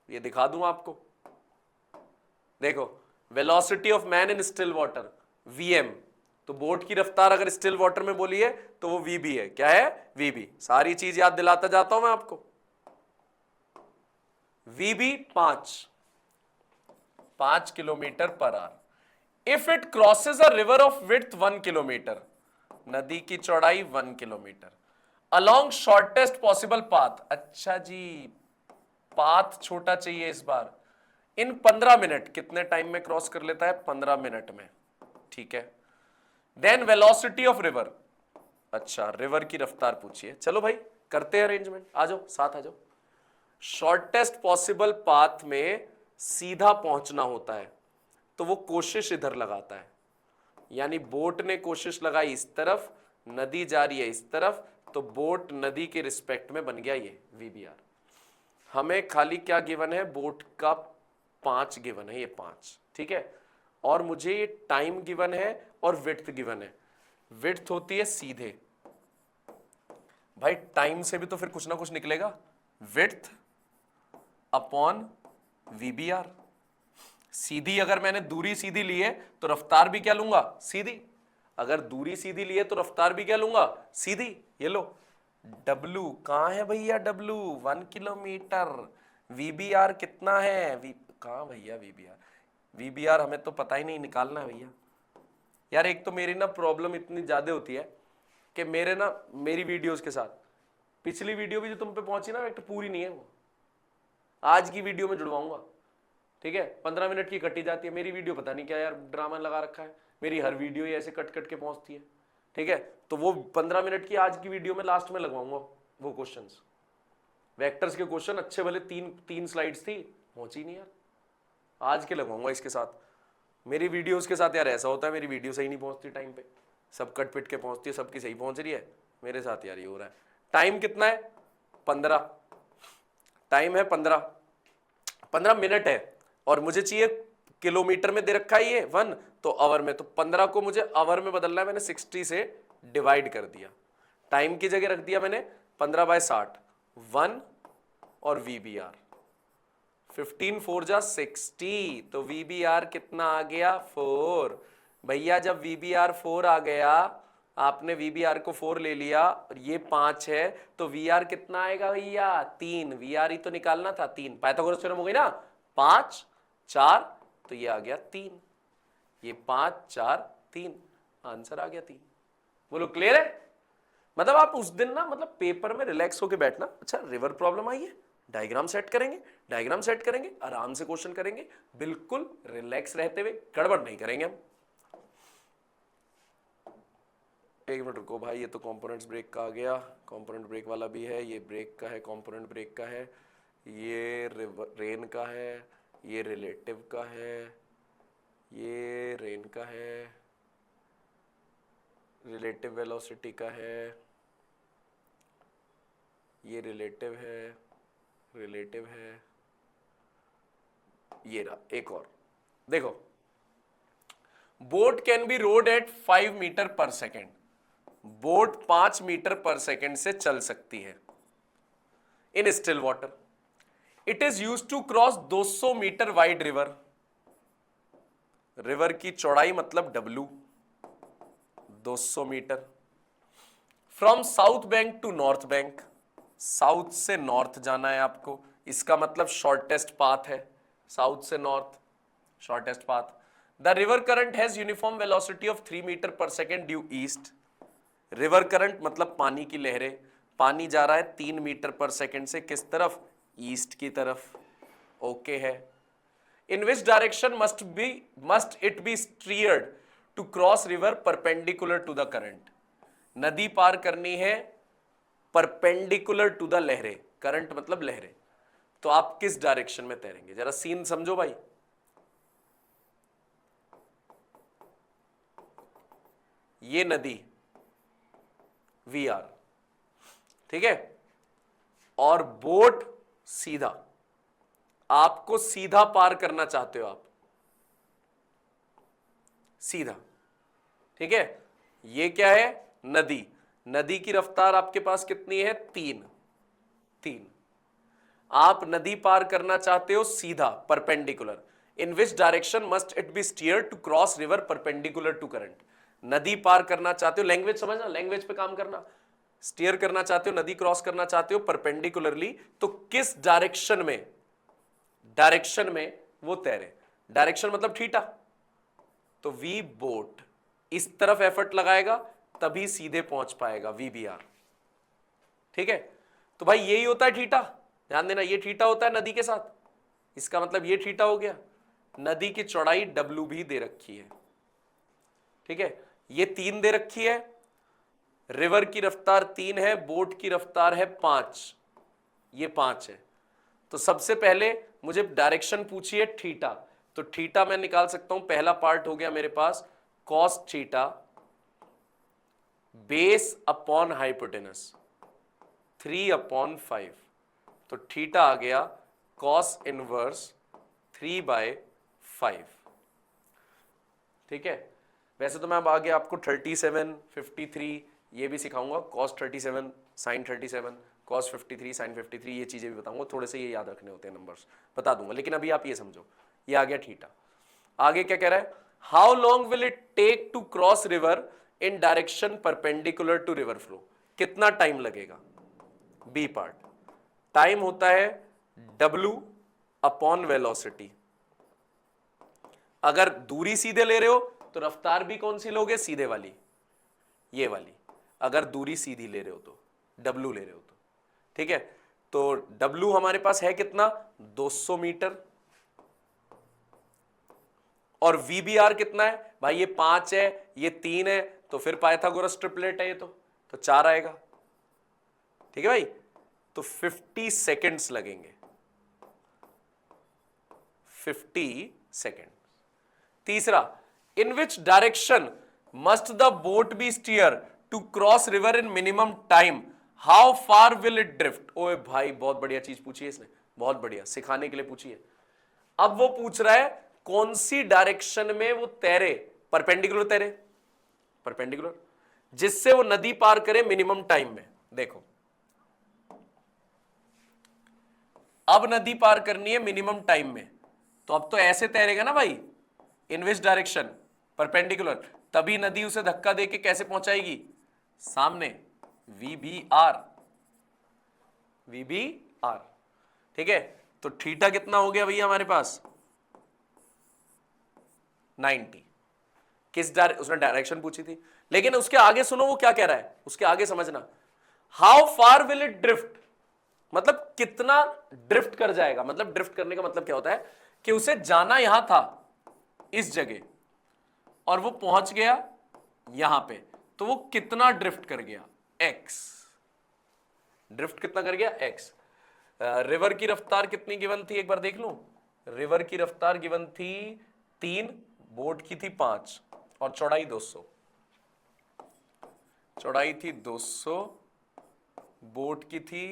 [SPEAKER 1] ये दिखा दूं आपको। देखो, velocity of man in still water Vm। तो बोट की रफ्तार अगर स्टिल वाटर में बोली है तो वो VB है। क्या है? VB। सारी चीज याद दिलाता जाता हूं मैं आपको। VB 5 kilometre per hour. If it crosses a river of width 1 kilometre, नदी की चौड़ाई 1 kilometre, along shortest possible path. अच्छा जी, पाथ छोटा चाहिए इस बार। इन 15 मिनट, कितने टाइम में क्रॉस कर लेता है? 15 मिनट में, ठीक है। Then velocity of river. अच्छा, रिवर की रफ्तार पूछिए। चलो भाई करते हैं अरेंजमेंट, आ जाओ साथ आ जाओ। शॉर्टेस्ट पॉसिबल पाथ में सीधा पहुंचना होता है, तो वो कोशिश इधर लगाता है। यानी बोट ने कोशिश लगाई इस तरफ, नदी जा रही है इस तरफ, तो बोट नदी के रिस्पेक्ट में बन गया ये VBR। हमें खाली क्या गिवन है? बोट का 5 गिवन है, ये 5, ठीक है। और मुझे ये टाइम गिवन है और विड्थ गिवन है। विड्थ होती है सीधे, भाई टाइम से भी तो फिर कुछ ना कुछ निकलेगा। Width upon VBR। सीधी अगर मैंने दूरी सीधी ली है तो रफ्तार भी क्या लूंगा? सीधी। अगर दूरी सीधी ली है तो रफ्तार भी क्या लूंगा? सीधी। ये लो, W कहां है भैया? W 1 kilometre. VBR कितना है? कहां भैया VBR हमें तो पता ही नहीं, निकालना है भैया। यार एक तो मेरी ना प्रॉब्लम इतनी ज्यादा होती है कि मेरी वीडियोस के साथ पिछली वीडियो भी जो तुम पे पहुंची ना, एक तो पूरी नहीं है वो, आज की वीडियो में जुड़वाऊंगा, ठीक है। 15 मिनट की कटी जाती है मेरी वीडियो, पता नहीं क्या यार ड्रामा लगा रखा है। मेरी हर वीडियो ही ऐसे कट कट के पहुंचती है, ठीक है। तो वो 15 मिनट की आज की वीडियो में लास्ट में लगवाऊंगा वो क्वेश्चंस। वेक्टर्स के क्वेश्चन अच्छे भले तीन स्लाइड्स थी, पहुंची नहीं यार, आज के लगवाऊंगा इसके साथ। मेरी वीडियोस के साथ यार ऐसा होता है, मेरी वीडियो सही नहीं पहुंचती टाइम पे, सब कट पिट के पहुंचती है, सबकी सही पहुंच रही है, मेरे साथ यार ये हो रहा है। टाइम कितना है? 15। टाइम है 15 मिनट है, और मुझे चाहिए किलोमीटर में दे रखा है ये 1, तो आवर में, तो 15 को मुझे आवर में बदलना है। मैंने 60 से डिवाइड कर दिया, टाइम की जगह रख दिया मैंने 15/60, 1 और VBR 15 4 जा 60, तो VBR कितना आ गया? 4। भैया जब VBR 4 आ गया, आपने VBR को 4 ले लिया और ये 5 है, तो VR कितना आएगा भैया? 3। VR ही तो निकालना था, 3। पाइथागोरस थ्योरम हो गई ना, 5 4 तो ये आ गया 3, ये 5 4 3, आंसर आ गया 3। बोलो क्लियर है? मतलब आप उस दिन ना मतलब पेपर में रिलैक्स होके बैठना, अच्छा रिवर प्रॉब्लम आई है, डायग्राम सेट करेंगे, डायग्राम सेट करेंगे, आराम से क्वेश्चन करेंगे, बिल्कुल रिलैक्स रहते हुए, गड़बड़ नहीं करेंगे हम। एक मिनट रुको भाई, ये तो कंपोनेंट्स ब्रेक का आ गया, कंपोनेंट ब्रेक वाला भी है, ये ब्रेक का है, कंपोनेंट ब्रेक का है, ये रेन का है, ये रिलेटिव का है, ये रेन का है, रिलेटिव वेलोसिटी का है, ये रिलेटिव है, रिलेटिव है, ये रहा एक और। देखो, boat can be rowed at 5 metre per second, boat 5 metre per second से चल सकती है in still water. It is use to cross 200 metre wide river, river की चौड़ाई मतलब W 200 metre, from south bank to north bank, south से north जाना है आपको, इसका मतलब शॉर्टेस्ट पाथ है, साउथ से north shortest path. The river current has uniform velocity of 3 metre per second due east, river current मतलब पानी की लहरें, पानी जा रहा है 3 मीटर पर सेकेंड से किस तरफ, ईस्ट की तरफ, ओके है। In which direction must it be steered to cross river perpendicular to the current, नदी पार करनी है परपेंडिकुलर टू द लहरें, करंट मतलब लहरें, तो आप किस डायरेक्शन में तैरेंगे, जरा सीन समझो भाई। ये नदी VR, ठीक है, और बोट सीधा, आपको सीधा पार करना चाहते हो आप, सीधा, ठीक है। ये क्या है, नदी, नदी की रफ्तार आपके पास कितनी है, 3। आप नदी पार करना चाहते हो सीधा perpendicular, in which direction must it be steer to cross river perpendicular to current, नदी पार करना चाहते हो, लैंग्वेज समझना, लैंग्वेज पे काम करना, स्टीयर करना चाहते हो, नदी क्रॉस करना चाहते हो परपेंडिकुलरली, तो किस डायरेक्शन में वो तैरे, डायरेक्शन मतलब थीटा, तो वी बोट इस तरफ एफर्ट लगाएगा तभी सीधे पहुंच पाएगा, VBR, ठीक है। तो भाई यही होता है थीटा, ध्यान देना, ये थीटा होता है नदी के साथ, इसका मतलब ये थीटा हो गया। नदी की चौड़ाई W भी दे रखी है, ठीक है, ये 3 दे रखी है, रिवर की रफ्तार 3 है, बोट की रफ्तार है 5, ये 5 है। तो सबसे पहले मुझे डायरेक्शन पूछी है थीटा, तो थीटा मैं निकाल सकता हूं, पहला पार्ट हो गया मेरे पास cos theta base upon hypotenuse 3/5, तो थीटा आ गया कॉस इनवर्स 3/5, ठीक है। वैसे तो मैं अब आगे आपको 37, 53 ये भी सिखाऊंगा, कॉस 37 साइन 37, कॉस 53 साइन 53, ये चीजें भी बताऊंगा, थोड़े से ये याद रखने होते हैं नंबर्स, बता दूंगा, लेकिन अभी आप ये समझो, ये आ गया थीटा। आगे क्या कह रहा है, how long will it take to cross river in direction perpendicular to river flow, कितना टाइम लगेगा, बी पार्ट, टाइम होता है W अपॉन वेलोसिटी, अगर दूरी सीधे ले रहे हो तो रफ्तार भी कौन सी लोगे, सीधे वाली, ये वाली, अगर दूरी सीधी ले रहे हो तो W ले रहे हो तो, ठीक है। तो W हमारे पास है कितना, 200 मीटर, और VBR कितना है भाई, ये 5 है, ये 3 है, तो फिर पाइथागोरस ट्रिपलेट है ये तो 4 आएगा, ठीक है भाई। तो 50 सेकेंड्स लगेंगे, 50 सेकेंड। तीसरा, in which direction must the boat be steer to cross river in minimum time, how far will it drift, ओए भाई बहुत बढ़िया चीज पूछी है इसने, बहुत बढ़िया, सिखाने के लिए पूछी है। अब वो पूछ रहा है कौन सी डायरेक्शन में वो तैरे, परपेंडिकुलर तैरे, परपेंडिकुलर, जिससे वो नदी पार करे मिनिमम टाइम में। देखो अब नदी पार करनी है मिनिमम टाइम में, तो अब तो ऐसे तैरेगा ना भाई, इन विच डायरेक्शन, परपेंडिकुलर, तभी नदी उसे धक्का देके कैसे पहुंचाएगी, सामने, VBR, VBR, ठीक है। तो थीटा कितना हो गया भैया हमारे पास, 90। उसने डायरेक्शन पूछी थी, लेकिन उसके आगे सुनो वो क्या कह रहा है, उसके आगे समझना, how far will it drift, मतलब कितना ड्रिफ्ट कर जाएगा। मतलब ड्रिफ्ट करने का मतलब क्या होता है कि उसे जाना यहां था इस जगह और वो पहुंच गया यहां पे, तो वो कितना ड्रिफ्ट कर गया, x। ड्रिफ्ट कितना कर गया, x। रिवर की रफ्तार कितनी गिवन थी एक बार देख लूं। रिवर की रफ्तार गिवन थी 3, बोट की थी 5 और चौड़ाई 200। चौड़ाई थी 200, बोट की थी,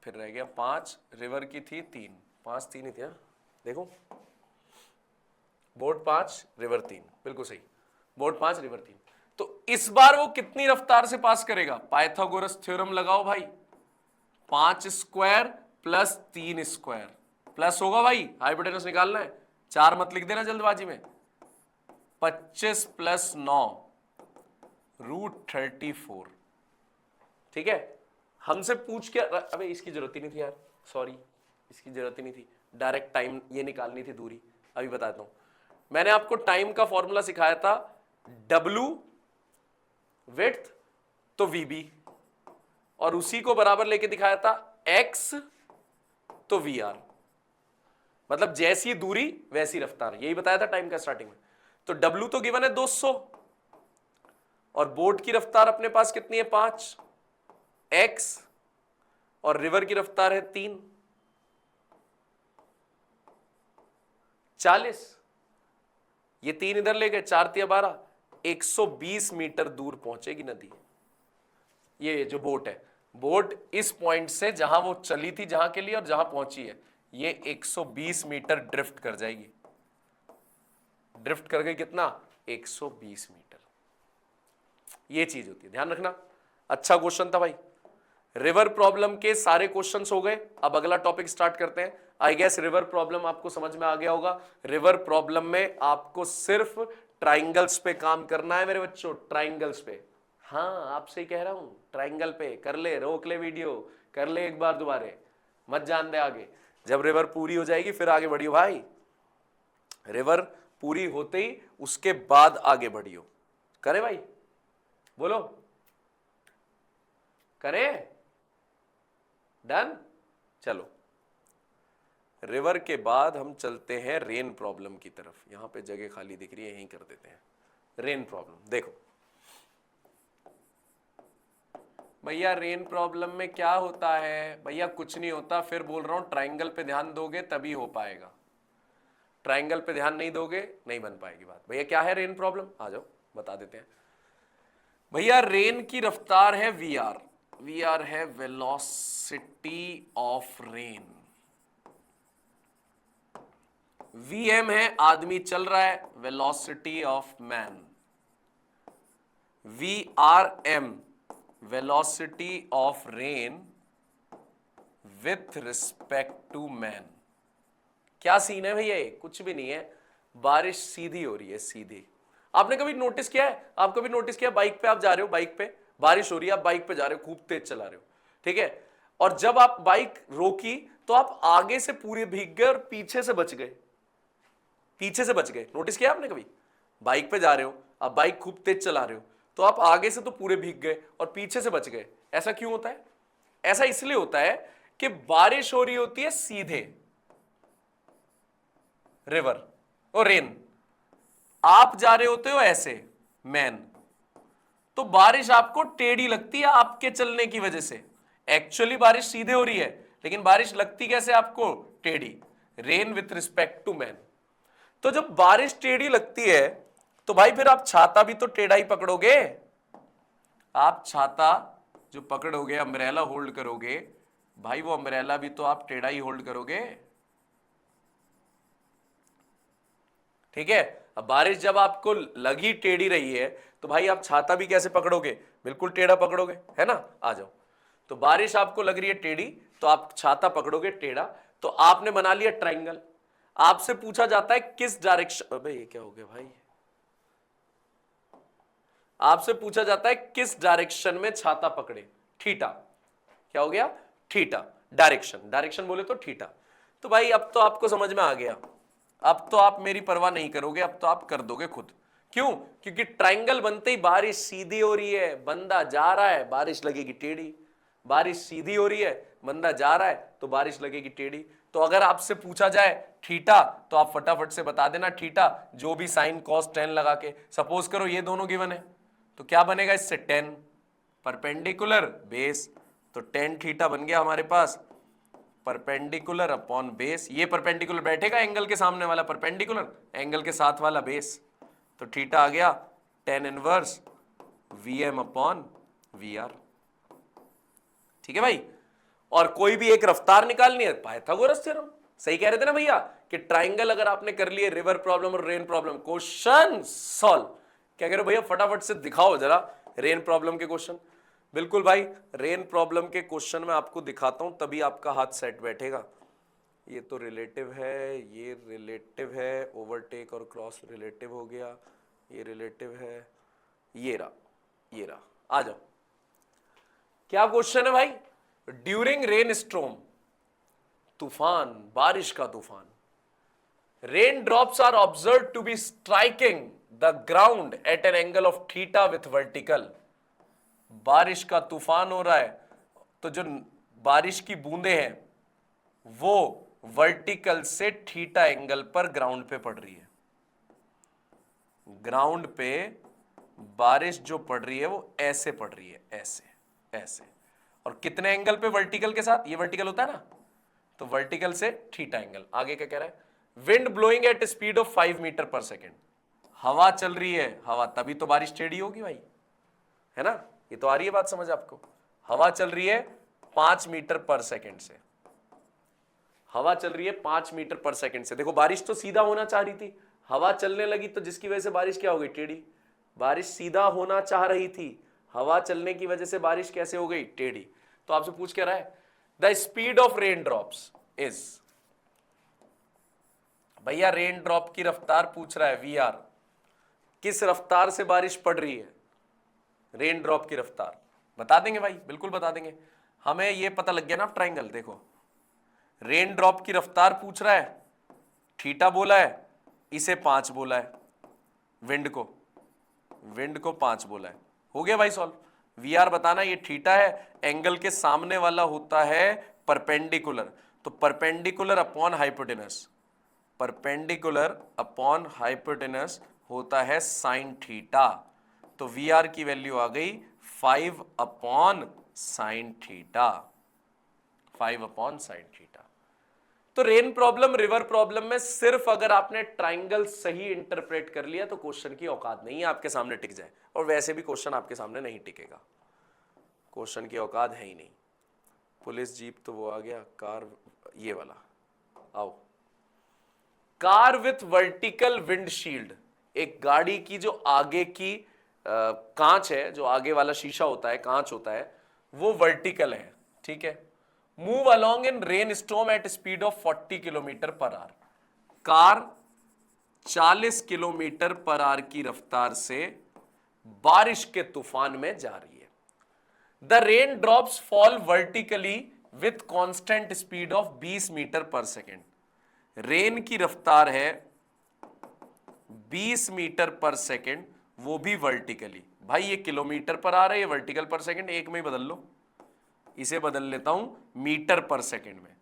[SPEAKER 1] फिर रह गया 5, रिवर की थी 3, 5 3 ही थी। देखो, बोट 5 रिवर 3, बिल्कुल सही, बोट 5 रिवर 3। तो इस बार वो कितनी रफ्तार से पास करेगा, पाइथागोरस थ्योरम लगाओ भाई, 5 स्क्वायर प्लस 3 स्क्वायर, प्लस होगा भाई, हाइपोटेनस निकालना है, 4 मत लिख देना जल्दबाजी में, 25 प्लस 9 √34। ठीक है, हमसे पूछ के, अबे इसकी जरूरत ही नहीं थी यार, सॉरी, इसकी जरूरत ही नहीं थी, डायरेक्ट टाइम ये निकालनी थी दूरी। अभी बताता हूं, मैंने आपको टाइम का फॉर्मूला सिखाया था, W विड्थ तो VB, और उसी को बराबर लेके दिखाया था X तो VR, मतलब जैसी दूरी वैसी रफ्तार, यही बताया था टाइम का स्टार्टिंग में। तो W तो गिवन है 200 और बोट की रफ्तार अपने पास कितनी है 5, X और रिवर की रफ्तार है 3, 40, ये 3 इधर ले गए, 4 3 12, 120 मीटर दूर पहुंचेगी नदी। ये जो बोट है, बोट इस पॉइंट से जहां वो चली थी जहां के लिए और जहां पहुंची है, ये 120 मीटर ड्रिफ्ट कर जाएगी। ड्रिफ्ट कर गई कितना, 120 मीटर। ये चीज होती है, ध्यान रखना। अच्छा क्वेश्चन था भाई। रिवर प्रॉब्लम के सारे क्वेश्चंस हो गए, अब अगला टॉपिक स्टार्ट करते हैं। आई गेस रिवर प्रॉब्लम आपको समझ में आ गया होगा। रिवर प्रॉब्लम में आपको सिर्फ ट्राइंगल्स पे काम करना है मेरे बच्चों, ट्राइंगल्स पे। हाँ, आपसे ही कह रहा हूं, ट्राइंगल पे कर ले, रोक ले वीडियो, कर ले एक बार दोबारे, मत जान दे आगे। जब रिवर पूरी हो जाएगी फिर आगे बढ़ियो भाई, रिवर पूरी होते ही उसके बाद आगे बढ़ियो। करे भाई, बोलो, करे, डन। चलो, रिवर के बाद हम चलते हैं रेन प्रॉब्लम की तरफ। यहां पे जगह खाली दिख रही है, यहीं कर देते हैं रेन प्रॉब्लम। देखो भैया, रेन प्रॉब्लम में क्या होता है भैया, कुछ नहीं होता। फिर बोल रहा हूं, ट्राइंगल पे ध्यान दोगे तभी हो पाएगा, ट्राइंगल पे ध्यान नहीं दोगे नहीं बन पाएगी बात। भैया क्या है रेन प्रॉब्लम, आ जाओ बता देते हैं। भैया रेन की रफ्तार है VR, VR है वेलोसिटी ऑफ रेन, VM है आदमी चल रहा है, velocity of man, VRM velocity of rain with respect to man. क्या सीन है भैया, ये कुछ भी नहीं है, बारिश सीधी हो रही है, सीधी। आपने कभी नोटिस किया है, आप कभी नोटिस किया, बाइक पे आप जा रहे हो, बाइक पे बारिश हो रही है, आप बाइक पे जा रहे हो, खूब तेज चला रहे हो, ठीक है, और जब आप बाइक रोकी तो आप आगे से पूरे भीग गए और पीछे से बच गए, पीछे से बच गए। नोटिस किया आपने कभी, बाइक पे जा रहे हो, आप बाइक खूब तेज चला रहे हो, तो आप आगे से तो पूरे भीग गए और पीछे से बच गए। ऐसा क्यों होता है, ऐसा इसलिए होता है कि बारिश हो रही होती है सीधे, रिवर और रेन, आप जा रहे होते हो ऐसे मैन, तो बारिश आपको टेढ़ी लगती है आपके चलने की वजह से। एक्चुअली बारिश सीधे हो रही है, लेकिन बारिश लगती कैसे आपको, टेढ़ी, rain with respect to man. तो जब बारिश टेढ़ी लगती है तो भाई फिर आप छाता भी तो टेढ़ा ही पकड़ोगे, आप छाता जो पकड़ोगे, अम्ब्रेला होल्ड करोगे भाई, वो अम्ब्रेला भी तो आप टेढ़ा ही होल्ड करोगे, ठीक है। अब बारिश जब आपको लगी टेढ़ी रही है तो भाई आप छाता भी कैसे पकड़ोगे, बिल्कुल टेढ़ा पकड़ोगे, है ना। आ जाओ, तो बारिश आपको लग रही है टेढ़ी तो आप छाता पकड़ोगे टेढ़ा, तो आपने बना लिया ट्राइंगल। आपसे पूछा जाता है किस डायरेक्शन, अबे ये क्या हो गया भाई, आपसे पूछा जाता है किस डायरेक्शन में छाता पकड़े, थीटा। क्या हो गया, थीटा, डायरेक्शन, डायरेक्शन बोले तो थीटा। तो भाई अब तो आपको समझ में आ गया, अब तो आप मेरी परवाह नहीं करोगे, अब तो आप कर दोगे खुद। क्यों? क्योंकि ट्रायंगल बनते ही बारिश सीधी हो रही है, बंदा जा रहा है, बारिश लगेगी टेढ़ी। बारिश सीधी हो रही है, बंदा जा रहा है, तो बारिश लगेगी टेढ़ी। तो अगर आपसे पूछा जाए थीटा, तो आप फटाफट से बता देना थीटा, जो भी साइन कॉस टेन लगा के। सपोज करो ये दोनों गिवन है, तो क्या बनेगा इससे? टेन परपेंडिकुलर बेस, तो टेन थीटा बन गया हमारे पास परपेंडिकुलर अपॉन बेस। ये परपेंडिकुलर बैठेगा एंगल के सामने वाला, परपेंडिकुलर एंगल के साथ वाला बेस, तो थीटा आ गया tan inverse V M upon V R. ठीक है भाई। और कोई भी एक रफ्तार निकालनी है, पाइथागोरस थ्योरम। सही कह रहे थे ना भैया कि ट्राइंगल अगर आपने कर लिए, रिवर प्रॉब्लम और रेन प्रॉब्लम, क्वेश्चन सॉल्व। क्या कह रहे हो भैया, फटाफट से दिखाओ जरा रेन प्रॉब्लम के क्वेश्चन। बिल्कुल भाई, रेन प्रॉब्लम के क्वेश्चन में आपको दिखाता हूं, तभी आपका हाथ सेट बैठेगा। ये तो रिलेटिव है, ये रिलेटिव है, ओवरटेक और क्रॉस रिलेटिव हो गया, ये रिलेटिव है, ये रहा, ये रहा। आ जाओ, क्या क्वेश्चन है भाई? ड्यूरिंग रेन स्टॉर्म, तूफान, बारिश का तूफान, rain drops are observe to be striking the ground at an angle of theta with vertical. बारिश का तूफान हो रहा है, तो जो बारिश की बूंदें हैं वो वर्टिकल से थीटा एंगल पर ग्राउंड पे पड़ रही है। ग्राउंड पे बारिश जो पड़ रही है वो ऐसे पड़ रही है, ऐसे ऐसे। और कितने एंगल पे? वर्टिकल के साथ। ये वर्टिकल होता है ना, तो वर्टिकल से थीटा एंगल। आगे क्या कह रहा है? Wind blowing at speed of 5 metre per second. हवा चल रही है, हवा, तभी तो बारिश टेढ़ी होगी भाई, है ना? ये तो आ रही है बात समझ आपको? हवा चल रही है 5 मीटर पर सेकेंड से, हवा चल रही है 5 मीटर पर सेकेंड से। देखो बारिश तो सीधा होना चाह रही थी, हवा चलने लगी तो जिसकी वजह से बारिश क्या हो गई? टेढ़ी। बारिश सीधा होना चाह रही थी, हवा चलने की वजह से बारिश कैसे हो गई? टेढ़ी। तो आपसे पूछ क्या रहा है? The speed of rain drops is, भैया रेन ड्रॉप की रफ्तार पूछ रहा है, वी आर। किस रफ्तार से बारिश पड़ रही है? रेन ड्रॉप की रफ्तार बता देंगे भाई, बिल्कुल बता देंगे। हमें ये पता लग गया ना ट्राइंगल। देखो रेन ड्रॉप की रफ्तार पूछ रहा है, थीटा बोला है, इसे 5 बोला है, विंड को 5 बोला है। हो गया भाई सॉल्व। वी आर बताना, ये थीटा है, एंगल के सामने वाला होता है परपेंडिकुलर, तो perpendicular upon hypotenuse, perpendicular upon hypotenuse होता है साइन थीटा। तो वी आर की वैल्यू आ गई 5 upon sine theta, 5 upon sine theta. तो रेन प्रॉब्लम, रिवर प्रॉब्लम में सिर्फ अगर आपने ट्राइंगल सही इंटरप्रेट कर लिया तो क्वेश्चन की औकात नहीं है आपके सामने टिक जाए। और वैसे भी क्वेश्चन आपके सामने नहीं टिकेगा, क्वेश्चन की औकात है ही नहीं। पुलिस जीप तो वो आ गया, कार ये वाला आओ। कार विथ वर्टिकल विंडशील्ड, एक गाड़ी की जो आगे की कांच है, जो आगे वाला शीशा होता है, कांच होता है, वो वर्टिकल है, ठीक है। Move along in rain storm at speed of 40 kilometre per hour. Car 40 kilometre per hour की रफ्तार से बारिश के तूफान में जा रही है। The rain drops fall vertically with constant speed of 20 metre per second. Rain की रफ्तार है 20 मीटर पर सेकेंड, वो भी वर्टिकली। भाई ये किलोमीटर पर आ रहा है, ये वर्टिकल पर सेकेंड, एक में ही बदल लो। इसे बदल लेता हूं मीटर पर सेकेंड में।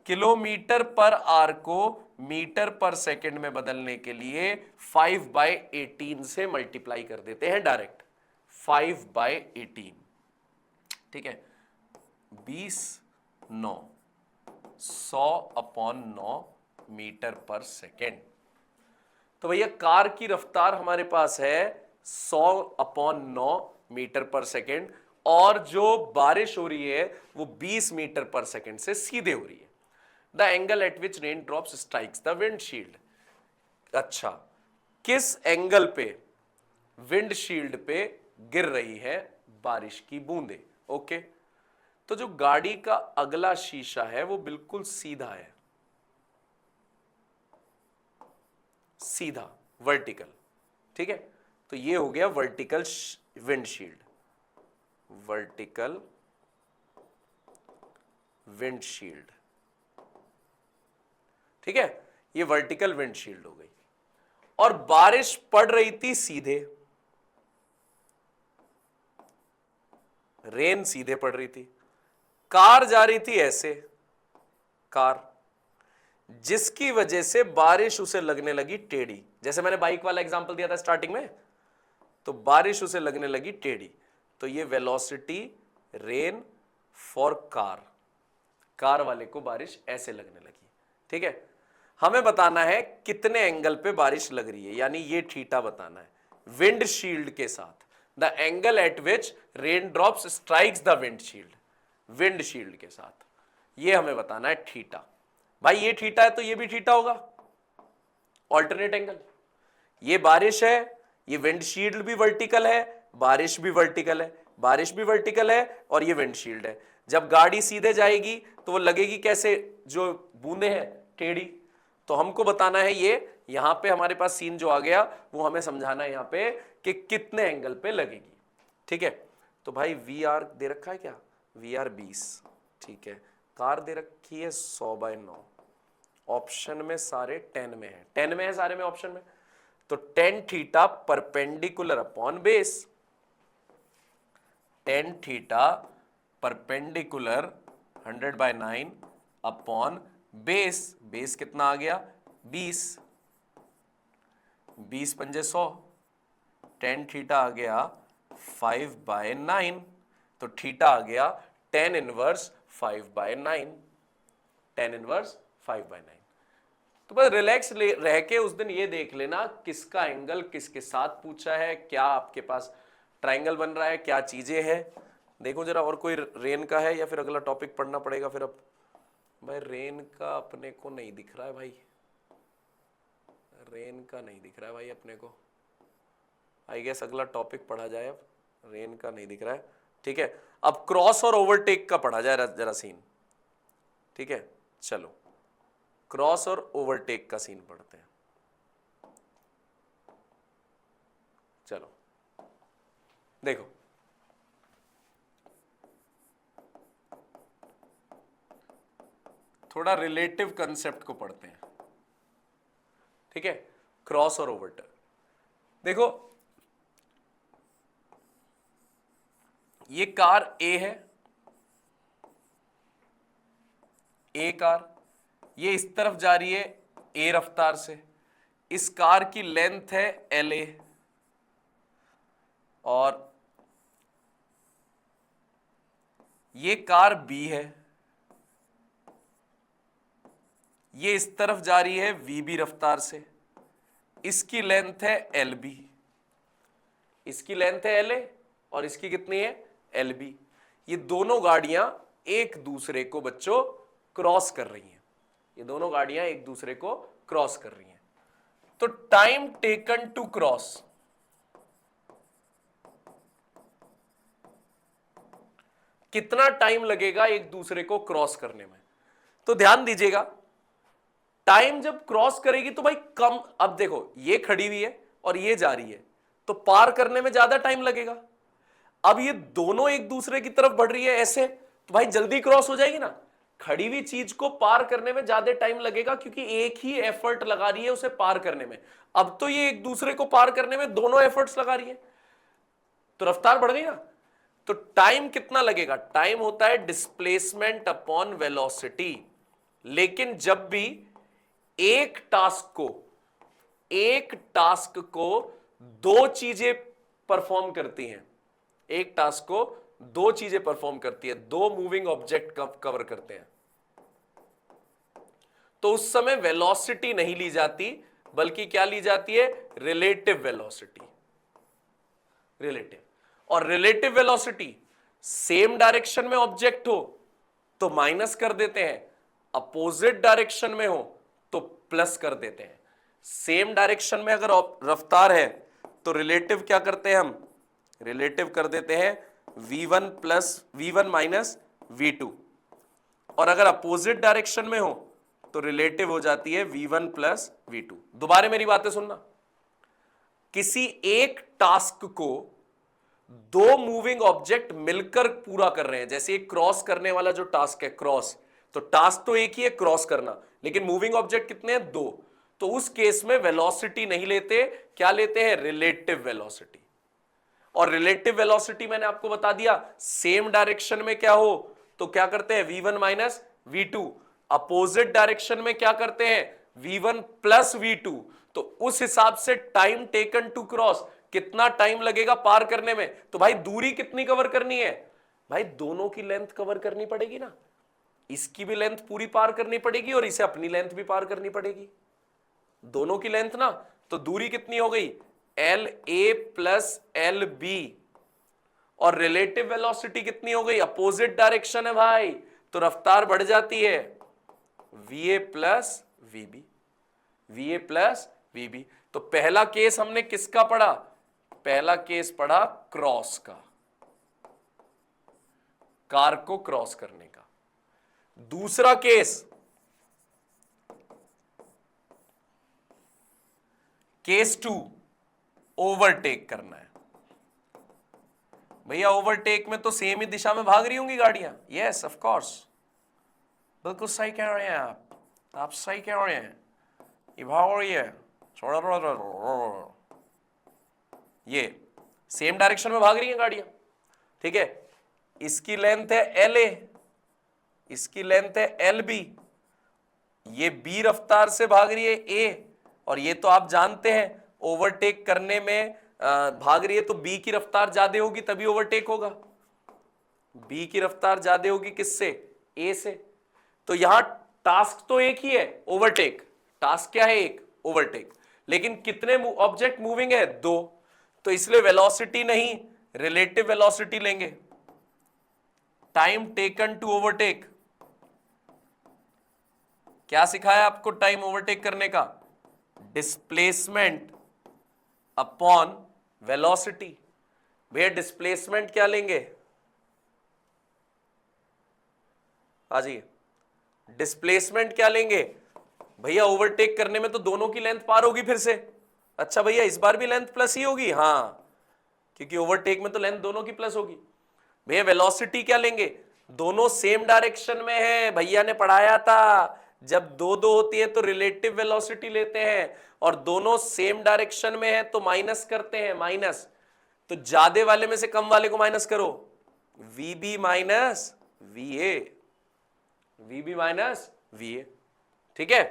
[SPEAKER 1] किलोमीटर पर आवर को मीटर पर सेकेंड में बदलने के लिए 5/18 से मल्टीप्लाई कर देते हैं डायरेक्ट, 5/18, ठीक है। 20 9 100 अपॉन 9 मीटर पर सेकेंड। तो भैया कार की रफ्तार हमारे पास है 100 अपॉन 9 मीटर पर सेकेंड, और जो बारिश हो रही है वो 20 मीटर पर सेकेंड से सीधे हो रही है। The angle eight which rain drops strikes the windshield. अच्छा, किस एंगल पे विंडशील्ड पे गिर रही है बारिश की बूंदे? ओके, तो जो गाड़ी का अगला शीशा है वो बिल्कुल सीधा है, सीधा, वर्टिकल, ठीक है। तो ये हो गया वर्टिकल विंडशील्ड, वर्टिकल विंडशील्ड, ठीक है। ये वर्टिकल विंडशील्ड हो गई। और बारिश पड़ रही थी सीधे, रेन सीधे पड़ रही थी। कार जा रही थी ऐसे, कार, जिसकी वजह से बारिश उसे लगने लगी टेढ़ी। जैसे मैंने बाइक वाला एग्जांपल दिया था स्टार्टिंग में, तो बारिश उसे लगने लगी टेढ़ी। तो ये velocity rain for car, car वाले को बारिश ऐसे लगने लगी। ठीक है, हमें बताना है कितने एंगल पे बारिश लग रही है, यानी ये थीटा बताना है विंड शील्ड के साथ, the angle eight which rain drops strikes the wind shield, wind shield के साथ, ये हमें बताना है थीटा। भाई ये थीटा है तो ये भी थीटा होगा, ऑल्टरनेट एंगल। ये बारिश है, ये विंड शील्ड भी वर्टिकल है, बारिश भी वर्टिकल है, बारिश भी वर्टिकल है, और ये विंड शील्ड है। जब गाड़ी सीधे जाएगी तो वो लगेगी कैसे, जो बूंदे हैं टेढ़ी। तो हमको बताना है ये, यहां पे हमारे पास सीन जो आ गया वो हमें समझाना है यहां पे कि कितने एंगल पे लगेगी। ठीक है, तो भाई वी आर दे रखा है क्या, वी आर 20, ठीक है, कार दे रखी है 100/9, ऑप्शन में सारे 10 में है, 10 में है सारे में ऑप्शन में। तो tan theta perpendicular upon base, tan theta perpendicular 100/9 upon base, base कितना आ गया 20, 20 पंजे 100, tan थीटा आ गया 5/9, तो थीटा आ गया tan इनवर्स 5/9, tan इनवर्स 5/9। तो बस रिलैक्स रह के उस दिन ये देख लेना किसका एंगल किसके साथ पूछा है, क्या आपके पास ट्रायंगल बन रहा है, क्या चीजें हैं। देखो जरा, और कोई रेन का है या फिर अगला टॉपिक पढ़ना पड़ेगा फिर। अब भाई रेन का अपने को नहीं दिख रहा है भाई, रेन का नहीं दिख रहा है भाई अपने को, आई गेस अगला टॉपिक पढ़ा जाए। अब रेन का नहीं दिख रहा है, ठीक है। अब क्रॉस और ओवरटेक का पढ़ा जाए जरा सीन, ठीक है। चलो क्रॉस और ओवरटेक का सीन पढ़ते हैं। चलो देखो, थोड़ा रिलेटिव कंसेप्ट को पढ़ते हैं, ठीक है। क्रॉस और ओवरटेक, देखो ये कार ए है, ए कार, ये इस तरफ जा रही है ए रफ्तार से, इस कार की लेंथ है LA, और ये कार B है, ये इस तरफ जा रही है VB रफ्तार से, इसकी लेंथ है LB, इसकी लेंथ है LA और इसकी कितनी है LB। ये दोनों गाड़ियां एक दूसरे को बच्चों क्रॉस कर रही हैं, ये दोनों गाड़ियां एक दूसरे को क्रॉस कर रही हैं। तो टाइम टेकन टू क्रॉस, कितना टाइम लगेगा एक दूसरे को क्रॉस करने में। तो ध्यान दीजिएगा, टाइम जब क्रॉस करेगी तो भाई कम, अब देखो ये खड़ी हुई है और ये जा रही है, तो पार करने में ज्यादा टाइम लगेगा। अब ये दोनों एक दूसरे की तरफ बढ़ रही है ऐसे, तो भाई जल्दी क्रॉस हो जाएगी ना। खड़ी हुई चीज को पार करने में ज्यादा टाइम लगेगा क्योंकि एक ही एफर्ट लगा रही है उसे पार करने में। अब तो ये एक दूसरे को पार करने में दोनों एफर्ट्स लगा रही है, तो रफ्तार बढ़ गई ना। तो टाइम कितना लगेगा, टाइम होता है डिस्प्लेसमेंट अपॉन वेलोसिटी। लेकिन जब भी एक टास्क को दो चीजें परफॉर्म करती हैं, एक टास्क को दो चीजें परफॉर्म करती है, दो मूविंग ऑब्जेक्ट कवर करते हैं, तो उस समय वेलोसिटी नहीं ली जाती, बल्कि क्या ली जाती है, रिलेटिव वेलोसिटी। रिलेटिव, और रिलेटिव वेलोसिटी सेम डायरेक्शन में ऑब्जेक्ट हो तो माइनस कर देते हैं, अपोजिट डायरेक्शन में हो तो प्लस कर देते हैं। सेम डायरेक्शन में अगर रफ्तार है तो रिलेटिव क्या करते हैं हम, रिलेटिव कर देते हैं v1 माइनस v2, और अगर अपोजिट डायरेक्शन में हो तो रिलेटिव हो जाती है v1 प्लस v2। दोबारा मेरी बातें सुनना, किसी एक टास्क को दो मूविंग ऑब्जेक्ट मिलकर पूरा कर रहे हैं, जैसे क्रॉस करने वाला जो टास्क है क्रॉस, तो टास्क तो एक ही है, क्रॉस करना, लेकिन मूविंग ऑब्जेक्ट कितने हैं? दो। तो उस केस में वेलोसिटी नहीं लेते, क्या लेते हैं? Relative velocity. और रिलेटिव वेलोसिटी मैंने आपको बता दिया, सेम डायरेक्शन में क्या हो तो क्या करते हैं? v1 minus v2। Opposite direction में क्या करते हैं? v1 plus v2। तो उस हिसाब से टाइम टेकन टू क्रॉस, कितना टाइम लगेगा पार करने में। तो भाई दूरी कितनी कवर करनी है? भाई दोनों की लेंथ कवर करनी पड़ेगी ना, इसकी भी लेंथ पूरी पार करनी पड़ेगी और इसे अपनी लेंथ भी पार करनी पड़ेगी, दोनों की लेंथ ना। तो दूरी कितनी हो गई? L A plus L B. और रिलेटिव वेलोसिटी कितनी हो गई? अपोजिट डायरेक्शन है भाई, तो रफ्तार बढ़ जाती है, V A plus V B, V A plus V B. तो पहला केस हमने किसका पढ़ा? पहला केस पढ़ा क्रॉस का, कार को क्रॉस करने का। दूसरा केस, केस 2, ओवरटेक करना है। भैया ओवरटेक में तो सेम ही दिशा में भाग रही होंगी गाड़ियां। यस ऑफ कोर्स, बिल्कुल सही कह रहे हैं आप सही कह रहे हैं, ये भाग रही है, ये सेम डायरेक्शन में भाग रही हैं गाड़ियां, ठीक है। इसकी लेंथ है एल ए, इसकी लेंथ है एल बी, ये बी रफ्तार से भाग रही है ए, और ये तो आप जानते हैं ओवरटेक करने में भाग रही है तो बी की रफ्तार ज्यादा होगी तभी ओवरटेक होगा, बी की रफ्तार ज्यादा होगी किससे? ए से। तो यहां टास्क तो एक ही है, ओवरटेक। टास्क क्या है? एक, ओवरटेक। लेकिन कितने ऑब्जेक्ट मूविंग है? दो। तो इसलिए वेलोसिटी नहीं, रिलेटिव वेलोसिटी लेंगे। टाइम टेकन टू ओवरटेक, क्या सिखाया आपको टाइम ओवरटेक करने का? Displacement upon velocity. भैया डिस्प्लेसमेंट क्या लेंगे? आ जाइए, डिस्प्लेसमेंट क्या लेंगे? भैया ओवरटेक करने में तो दोनों की लेंथ पार होगी फिर से। अच्छा भैया इस बार भी लेंथ प्लस ही होगी? हाँ, क्योंकि ओवरटेक में तो लेंथ दोनों की प्लस होगी। भैया वेलोसिटी क्या लेंगे? दोनों सेम डायरेक्शन में है, भैया ने पढ़ाया था, जब दो दो होती है तो रिलेटिव वेलोसिटी लेते हैं, और दोनों सेम डायरेक्शन में है तो माइनस करते हैं, माइनस। तो ज्यादा वाले में से कम वाले को माइनस करो, V B minus V A, V B minus V A, ठीक है।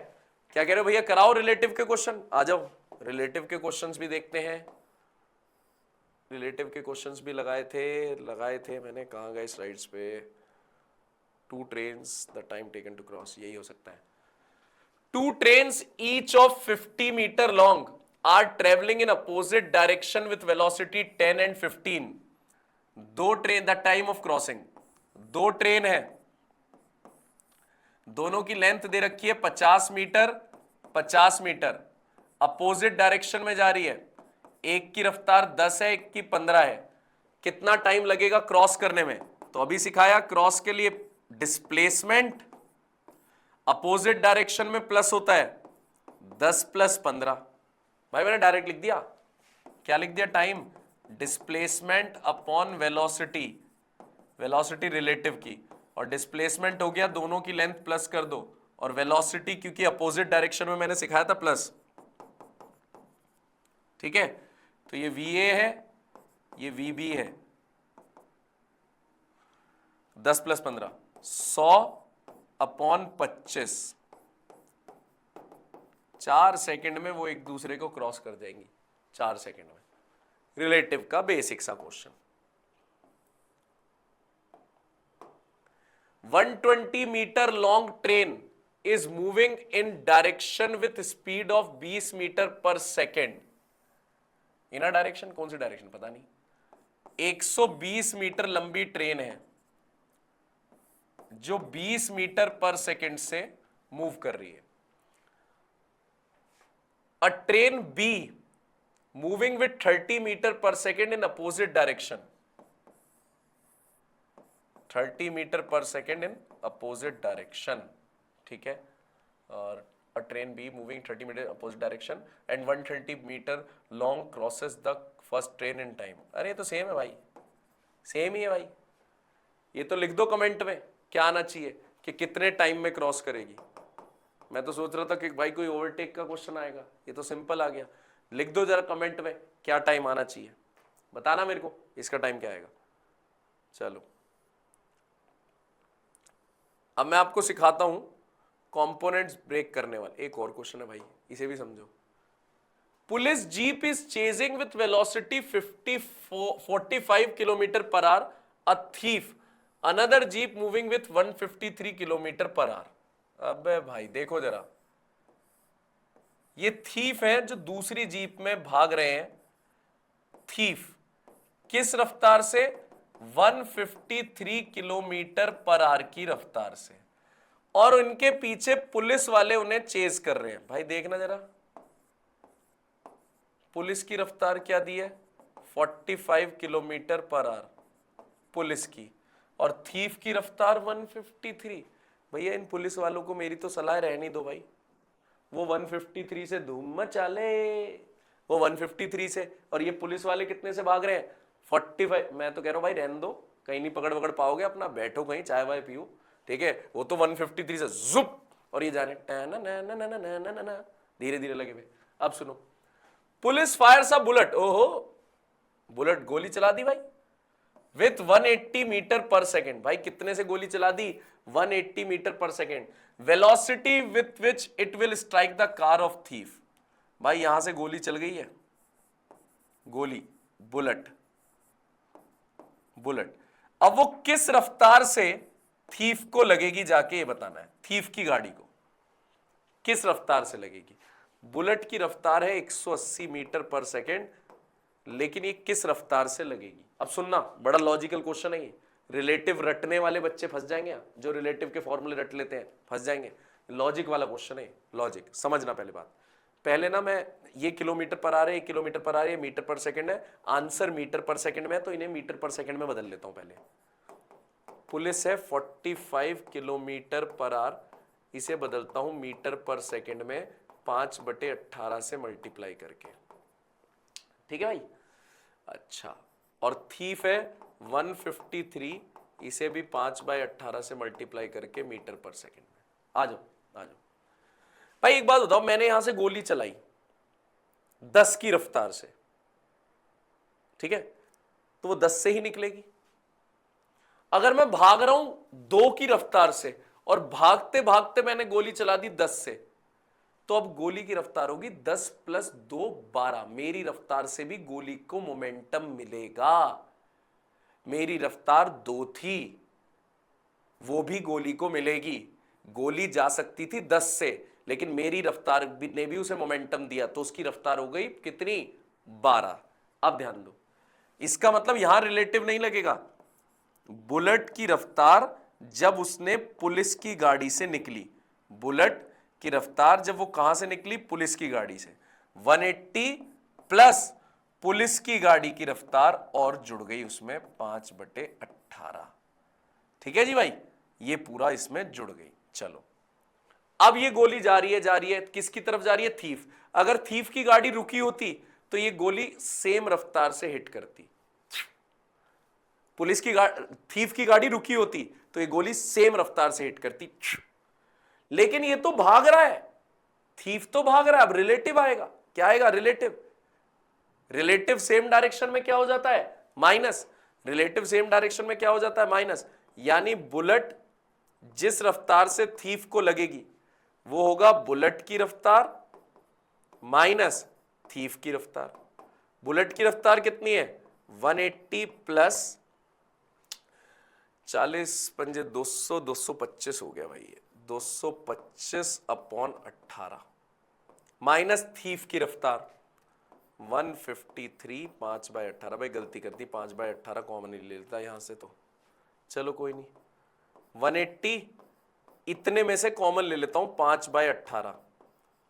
[SPEAKER 1] क्या कह रहे हो भैया? कराओ रिलेटिव के क्वेश्चन, आ जाओ रिलेटिव के क्वेश्चंस भी देखते हैं। रिलेटिव के क्वेश्चंस भी लगाए थे मैंने, कहां गए स्लाइड्स पे? Two trains the time taken to cross, यही हो सकता है। Two trains each of 50 metre long are travelling in opposite direction with velocity 10 and 15। दो train, the time of crossing, दो ट्रेन है, दोनों की लेंथ दे रखी है 50 मीटर 50 मीटर, अपोजिट डायरेक्शन में जा रही है, एक की रफ्तार 10 है, एक की 15 है। कितना टाइम लगेगा क्रॉस करने में? तो अभी सिखाया क्रॉस के लिए डिस्प्लेसमेंट अपोजिट डायरेक्शन में प्लस होता है 10 प्लस 15। भाई मैंने डायरेक्ट लिख दिया, क्या लिख दिया? Time, displacement upon velocity, velocity relative की, और डिस्प्लेसमेंट हो गया दोनों की लेंथ प्लस कर दो, और वेलोसिटी क्योंकि अपोजिट डायरेक्शन में मैंने सिखाया था प्लस, ठीक है। तो ये वी ए है, ये वी बी है, 10 प्लस 15 100 अपॉन 25, 4 सेकंड में वो एक दूसरे को क्रॉस कर जाएंगी, 4 सेकंड में। रिलेटिव का बेसिक सा question. 120 metre long train is moving in direction with speed of 20 metre per second. Inner direction, कौन सी डायरेक्शन पता नहीं। 120 मीटर लंबी ट्रेन है जो 20 मीटर पर सेकेंड से मूव कर रही है। A train B moving with 30 metre per second in opposite direction, 30 metre per second in opposite direction, ठीक है। और a train B moving 30 metre opposite direction and 130 metre long crosses the first train in time. अरे ये तो same है भाई, same ही है भाई, ये तो लिख दो कमेंट में क्या आना चाहिए। कि कितने टाइम में क्रॉस करेगी। मैं तो सोच रहा था कि भाई कोई ओवरटेक का क्वेश्चन आएगा, ये तो सिंपल आ गया। लिख दो जरा कमेंट में क्या टाइम आना चाहिए, बताना मेरे को इसका टाइम क्या आएगा। चलो अब मैं आपको सिखाता हूं कंपोनेंट्स ब्रेक करने वाले। एक और क्वेश्चन है भाई, इसे भी समझो। Police jeep is chasing with velocity 45 kilometre per our a thief, another jeep moving with 153 kilometre per our. अबे भाई देखो जरा, ये थीफ है जो दूसरी जीप में भाग रहे हैं। थीफ किस रफ्तार से? 153 किलोमीटर पर आवर की रफ्तार से, और उनके पीछे पुलिस वाले उन्हें चेज कर रहे हैं। भाई देखना जरा, पुलिस की रफ्तार क्या दी है? 45 किलोमीटर पर आवर पुलिस की, और थीफ की रफ्तार 153। भैया इन पुलिस वालों को मेरी तो सलाह रहने दो भाई, वो 153 से धूम मचा ले, वो 153 से, और ये पुलिस वाले कितने से भाग रहे हैं? 45। मैं तो कह रहा हूं भाई रहने दो, कहीं नहीं पकड़ पकड़ पाओगे, अपना बैठो कहीं चाय वाय पियो, ठीक है। वो तो 153 से जुप, और ये जाने धीरे धीरे लगे हुए। अब सुनो, पुलिस फायर्स अ बुलेट, ओहो बुलेट गोली चला दी भाई, विथ 180 मीटर पर सेकेंड। भाई कितने से गोली चला दी? 180 metre per second. Velocity with which it will strike the car of thief. भाई यहां से गोली चल गई है, गोली बुलेट, बुलेट। अब वो किस रफ्तार से थीफ को लगेगी जाके ये बताना है। थीफ की गाड़ी को किस रफ्तार से लगेगी? बुलेट की रफ्तार है 180 मीटर पर सेकेंड, लेकिन ये किस रफ्तार से लगेगी? अब सुनना, बड़ा लॉजिकल क्वेश्चन है ये। रिलेटिव रटने वाले बच्चे फंस जाएंगे, जो रिलेटिव के फॉर्मूले रट लेते हैं फंस जाएंगे। लॉजिक वाला क्वेश्चन है, लॉजिक समझना। पहले बात, पहले ना मैं ये किलोमीटर पर आ रहे, किलोमीटर पर आ रहे, मीटर पर सेकंड है, आंसर मीटर पर सेकंड में है, तो इन्हें मीटर पर सेकंड में बदल लेता हूं। पहले पुलिस है 45 किलोमीटर पर आवर, इसे बदलता हूं मीटर पर सेकंड में 5/18 से मल्टीप्लाई करके, ठीक है भाई। अच्छा, और थीफ है 153, इसे भी 5/18 से मल्टीप्लाई करके मीटर पर सेकंड में। आ जाओ आ जाओ भाई। एक बात बताओ, मैंने यहां से गोली चलाई 10 की रफ्तार से, ठीक है, तो वो 10 से ही निकलेगी। अगर मैं भाग रहा हूं 2 की रफ्तार से, और भागते भागते मैंने गोली चला दी 10 से, तो अब गोली की रफ्तार होगी 10 + 2 12। मेरी रफ्तार से भी गोली को मोमेंटम मिलेगा। मेरी रफ्तार 2 थी, वो भी गोली को मिलेगी। गोली जा सकती थी 10 से, लेकिन मेरी रफ्तार ने भी उसे मोमेंटम दिया, तो उसकी रफ्तार हो गई कितनी? 12। अब ध्यान दो, इसका मतलब यहां रिलेटिव नहीं लगेगा। बुलेट की रफ्तार जब उसने पुलिस की गाड़ी से निकली, बुलेट की रफ्तार जब वो कहां से निकली? पुलिस की गाड़ी से, 180 प्लस पुलिस की गाड़ी की रफ्तार और जुड़ गई उसमें 5/18। ठीक है जी भाई, ये पूरा इसमें जुड़ गई। चलो अब ये गोली जा रही है, जा रही है, किसकी तरफ जा रही है? थीफ। अगर थीफ की गाड़ी रुकी होती तो ये गोली सेम रफ्तार से हिट करती। पुलिस की थीफ की गाड़ी रुकी होती तो ये गोली सेम रफ्तार से हिट करती, लेकिन ये तो भाग रहा है, थीफ तो भाग रहा है। अब रिलेटिव आएगा, क्या आएगा? रिलेटिव। रिलेटिव सेम डायरेक्शन में क्या हो जाता है? माइनस। रिलेटिव सेम डायरेक्शन में क्या हो जाता है? माइनस। यानी बुलेट जिस रफ्तार से थीफ को लगेगी वो होगा बुलेट की रफ्तार माइनस थीफ की रफ्तार। बुलेट की रफ्तार कितनी है? 180 प्लस 40 पंजे 200, 225 हो गया भाई, ये 225/18 माइनस थीफ की रफ्तार 153, 5/18। भाई गलती कर दी, 5/18 कॉमन ले लेता यहां से, तो चलो कोई नहीं, 180 इतने में से कॉमन ले लेता हूं 5/18,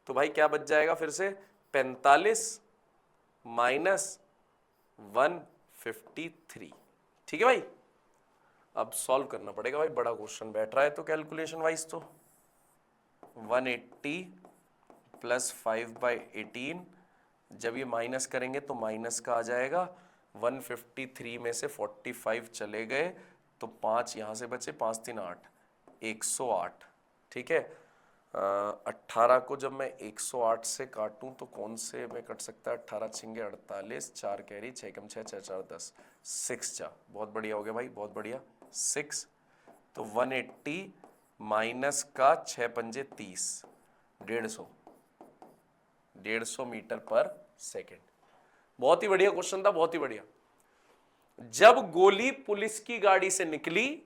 [SPEAKER 1] तो भाई क्या बच जाएगा फिर से? 45 माइनस 153। ठीक है भाई, अब सॉल्व करना पड़ेगा भाई, बड़ा क्वेश्चन बैठ रहा है तो कैलकुलेशन वाइज। तो 180 प्लस 5/18, जब ये माइनस करेंगे तो माइनस का आ जाएगा। 153 में से 45 चले गए तो 5 यहां से बचे, 5 3 8, 108, ठीक है। 18 को जब मैं 108 से काटूं तो कौन से में कट सकता है? 18 छिंगे 48, 4 कैरी, 6 कम 6, 6 4 10, 6 जा, बहुत बढ़िया हो गया भाई, बहुत बढ़िया। 6 तो 180 माइनस का 6 पंजे 30, 150 मीटर पर सेकेंड। बहुत ही बढ़िया क्वेश्चन था, बहुत ही बढ़िया। जब गोली पुलिस की गाड़ी से निकली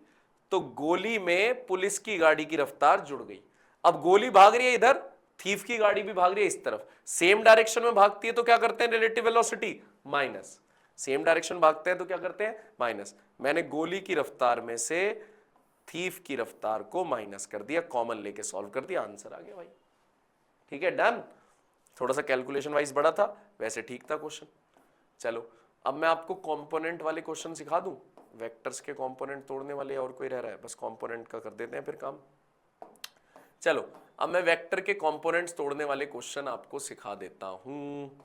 [SPEAKER 1] तो गोली में पुलिस की गाड़ी की रफ्तार जुड़ गई। अब गोली भाग रही है इधर, थीफ की गाड़ी भी भाग रही है इस तरफ, सेम डायरेक्शन में भागती है तो क्या करते हैं? Relative velocity minus. Same direction भागते हैं तो क्या करते हैं? माइनस। मैंने गोली की रफ्तार में से थीफ की रफ्तार को माइनस कर दिया, कॉमन लेके सॉल्व कर दिया, आंसर आ गया भाई। ठीक है, डन। थोड़ा सा कैलकुलेशन वाइज बड़ा था, वैसे ठीक था क्वेश्चन। चलो अब मैं आपको कंपोनेंट वाले क्वेश्चन सिखा दूं, वेक्टर्स के कंपोनेंट तोड़ने वाले, और कोई रह रहा है? बस कंपोनेंट का कर देते हैं फिर काम। चलो अब मैं वेक्टर के कंपोनेंट्स तोड़ने वाले क्वेश्चन आपको सिखा देता हूं।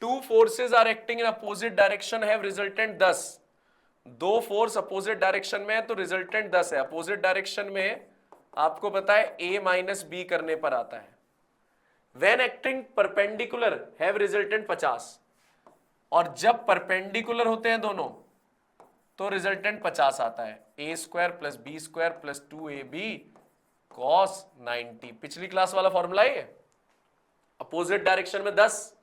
[SPEAKER 1] Two forces are acting in opposite direction have resultant 10। दो फोर्स अपोजिट डायरेक्शन में है तो रिजल्टेंट 10 है। अपोजिट डायरेक्शन में आपको पता है a माइनस बी करने पर आता है। When acting perpendicular have resultant 50, और जब परपेंडिकुलर होते हैं दोनों तो रिजल्टेंट 50 आता है। a square plus B square plus 2ab cos 90। पिछली क्लास वाला फॉर्मूला है। अपोजिट डायरेक्शन में 10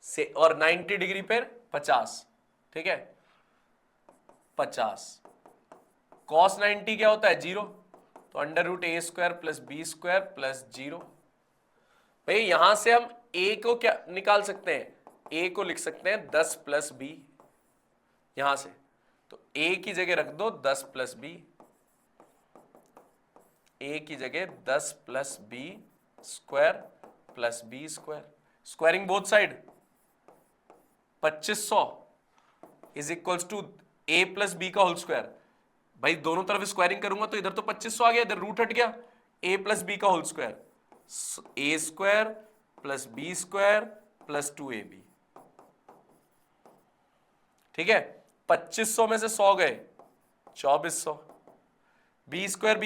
[SPEAKER 1] से और 90 डिग्री पर 50, ठीक है। 50 कॉस 90 क्या होता है? 0, तो under root a square plus B square plus 0। भाई यहां से हम a को क्या निकाल सकते हैं? a को लिख सकते हैं 10 प्लस बी, यहां से तो a की जगह रख दो 10 प्लस बी, a की जगह 10 plus B square plus B square, squaring both side 2500 is equals to a plus B का होल स्क्वायर। भाई दोनों तरफ स्क्वायरिंग करूंगा तो इधर तो 2500 आ गया, इधर रूट हट गया, a प्लस बी का whole square, a square plus B square plus 2ab, ठीक है। 2500 में से 100 गए 2400, B square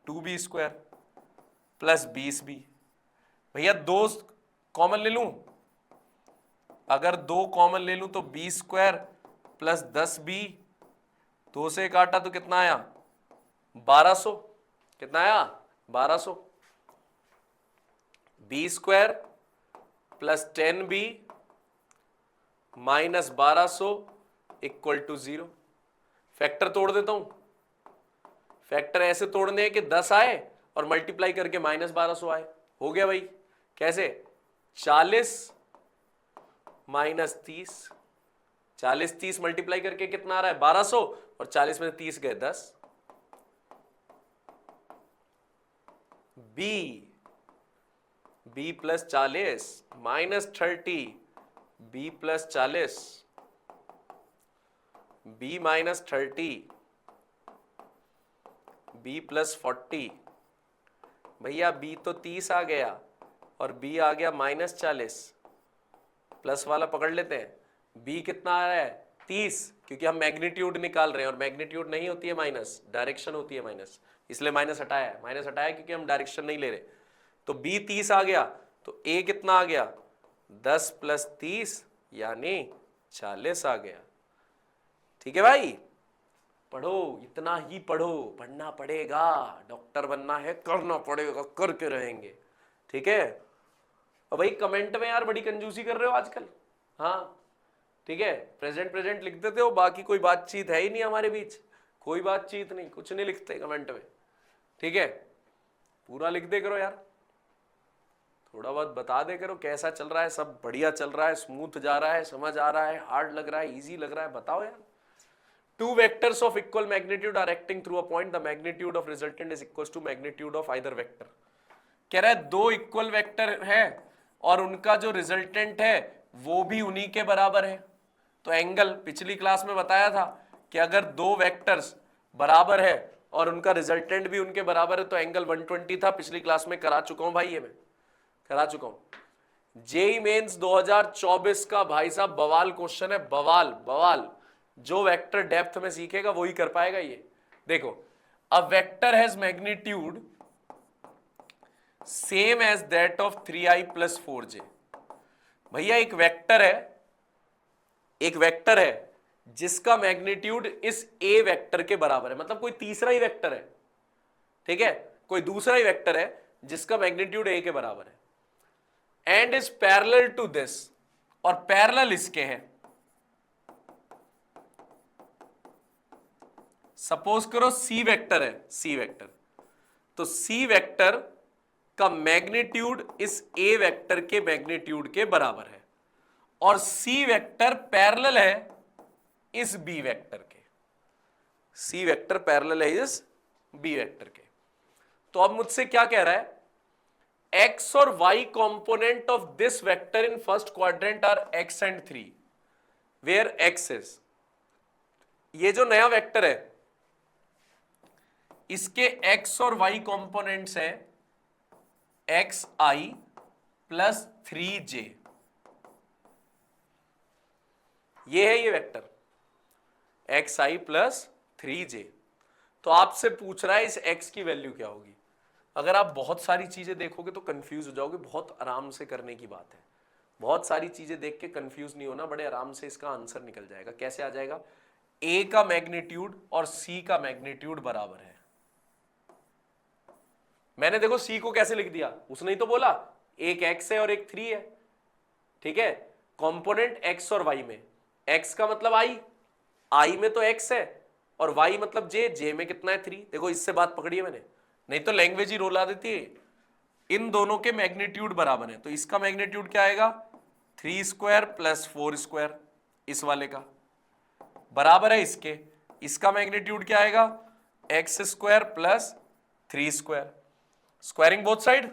[SPEAKER 1] 2b square plus 20b। भैया दो कॉमन ले लूं, अगर दो कॉमन ले लूं तो बी स्क्वायर प्लस 10b, 2 से काटा तो कितना आया? 1200। कितना आया? 1200। B square plus 10b minus 1200 equal to 0। Factor तोड़ देता हूं। फैक्टर ऐसे तोड़ने हैं कि 10 आए और मल्टीप्लाई करके माइनस 1200 आए। हो गया भाई। कैसे? 40 माइनस 30, 40 30 मल्टीप्लाई करके कितना आ रहा है? 1200, और 40 में 30 गए 10। B plus 40 minus 30, B plus 40, B minus 30, B plus 40। भैया बी तो 30 आ गया और बी आ गया माइनस 40, प्लस वाला पकड़ लेते हैं। बी कितना आ रहा है? 30, क्योंकि हम मैग्नीट्यूड निकाल रहे हैं और मैग्नीट्यूड नहीं होती है माइनस, डायरेक्शन होती है माइनस, इसलिए माइनस हटाया है। माइनस हटाया क्योंकि हम डायरेक्शन नहीं ले रहे। तो बी 30 आ गया तो ए कितना आ गया? 10 प्लस 30 यानी 40 आ गया। ठीक है भाई, पढ़ो, इतना ही पढ़ो, पढ़ना पड़ेगा, डॉक्टर बनना है, करना पड़ेगा, करके रहेंगे। ठीक है। और भाई कमेंट में यार बड़ी कंजूसी कर रहे हो आजकल। हाँ ठीक है, प्रेजेंट लिख देते हो, बाकी कोई बातचीत है ही नहीं हमारे बीच, कोई बातचीत नहीं, कुछ नहीं लिखते कमेंट में। ठीक है, पूरा लिख दे करो यार, थोड़ा बहुत बता दे करो कैसा चल रहा है, सब बढ़िया चल रहा है, स्मूथ जा रहा है, समझ आ रहा है, हार्ड लग रहा है, इजी लग रहा है, बताओ यार। Two vectors of equal magnitude are acting through a point. The magnitude of resultant is equals to magnitude of either vector. कह रहा है दो इक्वल वेक्टर है और उनका जो रिजल्टेंट है वो भी उन्हीं के बराबर है। तो एंगल पिछली क्लास में बताया था कि अगर दो वेक्टर्स बराबर है और उनका रिजल्टेंट भी उनके बराबर है तो एंगल 120 था। पिछली क्लास में करा चुका हूं भाई, ये मैं करा चुका हूं। जेईई मेंस 2024 का भाई साहब बवाल क्वेश्चन है, बवाल। जो वेक्टर डेप्थ में सीखेगा वही कर पाएगा ये। देखो a vector has magnitude same as that of 3i plus 4j। भैया एक वेक्टर है जिसका मैग्नीट्यूड इस ए वेक्टर के बराबर है, मतलब कोई तीसरा ही वेक्टर है, ठीक है, कोई दूसरा ही वेक्टर है जिसका मैग्नीट्यूड ए के बराबर है, and is parallel to this, और पैरेलल इसके हैं। सपोज करो सी वेक्टर है, सी वेक्टर, तो सी वेक्टर का मैग्नीट्यूड इस ए वेक्टर के मैग्नीट्यूड के बराबर है, और सी वेक्टर पैरेलल है इस बी वेक्टर के, सी वेक्टर पैरेलल है इस बी वेक्टर के। तो अब मुझसे क्या कह रहा है, x और y component of this vector in first quadrant are x and 3 where x is, ये जो नया वेक्टर है इसके x और y कंपोनेंट्स हैं xi प्लस 3j, ये है ये वेक्टर xi प्लस 3j। तो आपसे पूछ रहा है इस x की वैल्यू क्या होगी। अगर आप बहुत सारी चीजें देखोगे तो कंफ्यूज हो जाओगे, बहुत आराम से करने की बात है, बहुत सारी चीजें देख के कंफ्यूज नहीं होना, बड़े आराम से इसका आंसर निकल जाएगा। कैसे आ जाएगा, a का मैग्नीट्यूड और c का मैग्नीट्यूड बराबर है। मैंने देखो c को कैसे लिख दिया, उसने ही तो बोला एक x है और एक 3 है, ठीक है, कंपोनेंट x और y में, x का मतलब i में तो x है और y मतलब j में कितना है 3। देखो इससे बात पकड़ी है मैंने, नहीं तो लैंग्वेज ही रोला देती है। इन दोनों के मैग्नीट्यूड बराबर है, तो इसका मैग्नीट्यूड क्या आएगा 3 स्क्वायर प्लस 4 स्क्वायर, इस वाले का बराबर है इसके, इसका मैग्नीट्यूड क्या आएगा x square plus 3 square, squaring both side,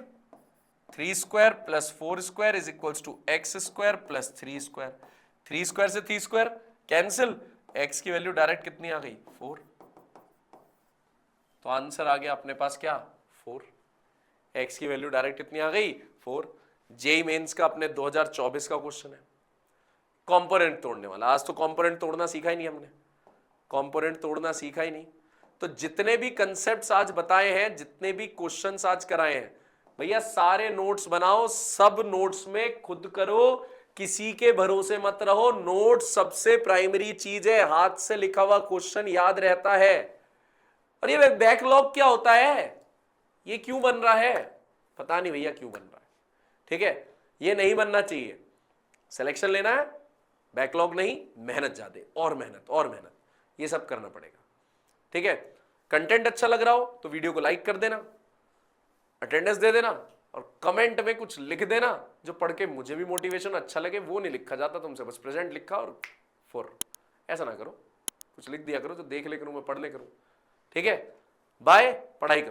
[SPEAKER 1] 3 square plus 4 square is equals to x square plus 3 square, 3 square से 3 स्क्वायर कैंसिल, x की वैल्यू डायरेक्ट कितनी आ गई 4, तो आंसर आ गया अपने पास क्या 4, x की वैल्यू डायरेक्ट कितनी आ गई 4। जेईई मेंस का अपने 2024 का क्वेश्चन है, कंपोनेंट तोड़ने वाला। आज तो कंपोनेंट तोड़ना सीखा ही नहीं हमने, कंपोनेंट तोड़ना सीखा ही नहीं। तो जितने भी कंसेप्ट्स आज बताए हैं, जितने भी क्वेश्चंस आज कराए हैं, भैया सारे नोट्स बनाओ, सब नोट्स में खुद करो, किसी के भरोसे मत रहो। नोट्स सबसे प्राइमरी चीज है, हाथ से लिखा हुआ क्वेश्चन याद रहता है। और ये बैकलॉग क्या होता है, ये क्यों बन रहा है, पता नहीं भैया क्यों बन रहा है, ठीक है, ये नहीं बनना चाहिए। सिलेक्शन लेना है, बैकलॉग नहीं, मेहनत ज्यादा, और मेहनत और मेहनत, ये सब करना पड़ेगा, ठीक है। कंटेंट अच्छा लग रहा हो तो वीडियो को लाइक कर देना, अटेंडेंस दे देना, और कमेंट में कुछ लिख देना जो पढ़ के मुझे भी मोटिवेशन अच्छा लगे। वो नहीं लिखा जाता तुमसे, बस प्रेजेंट लिखा और फॉर, ऐसा ना करो, कुछ लिख दिया करो जो देख ले करूं, मैं पढ़ ले करूं, ठीक है। बाय, पढ़ाई करो।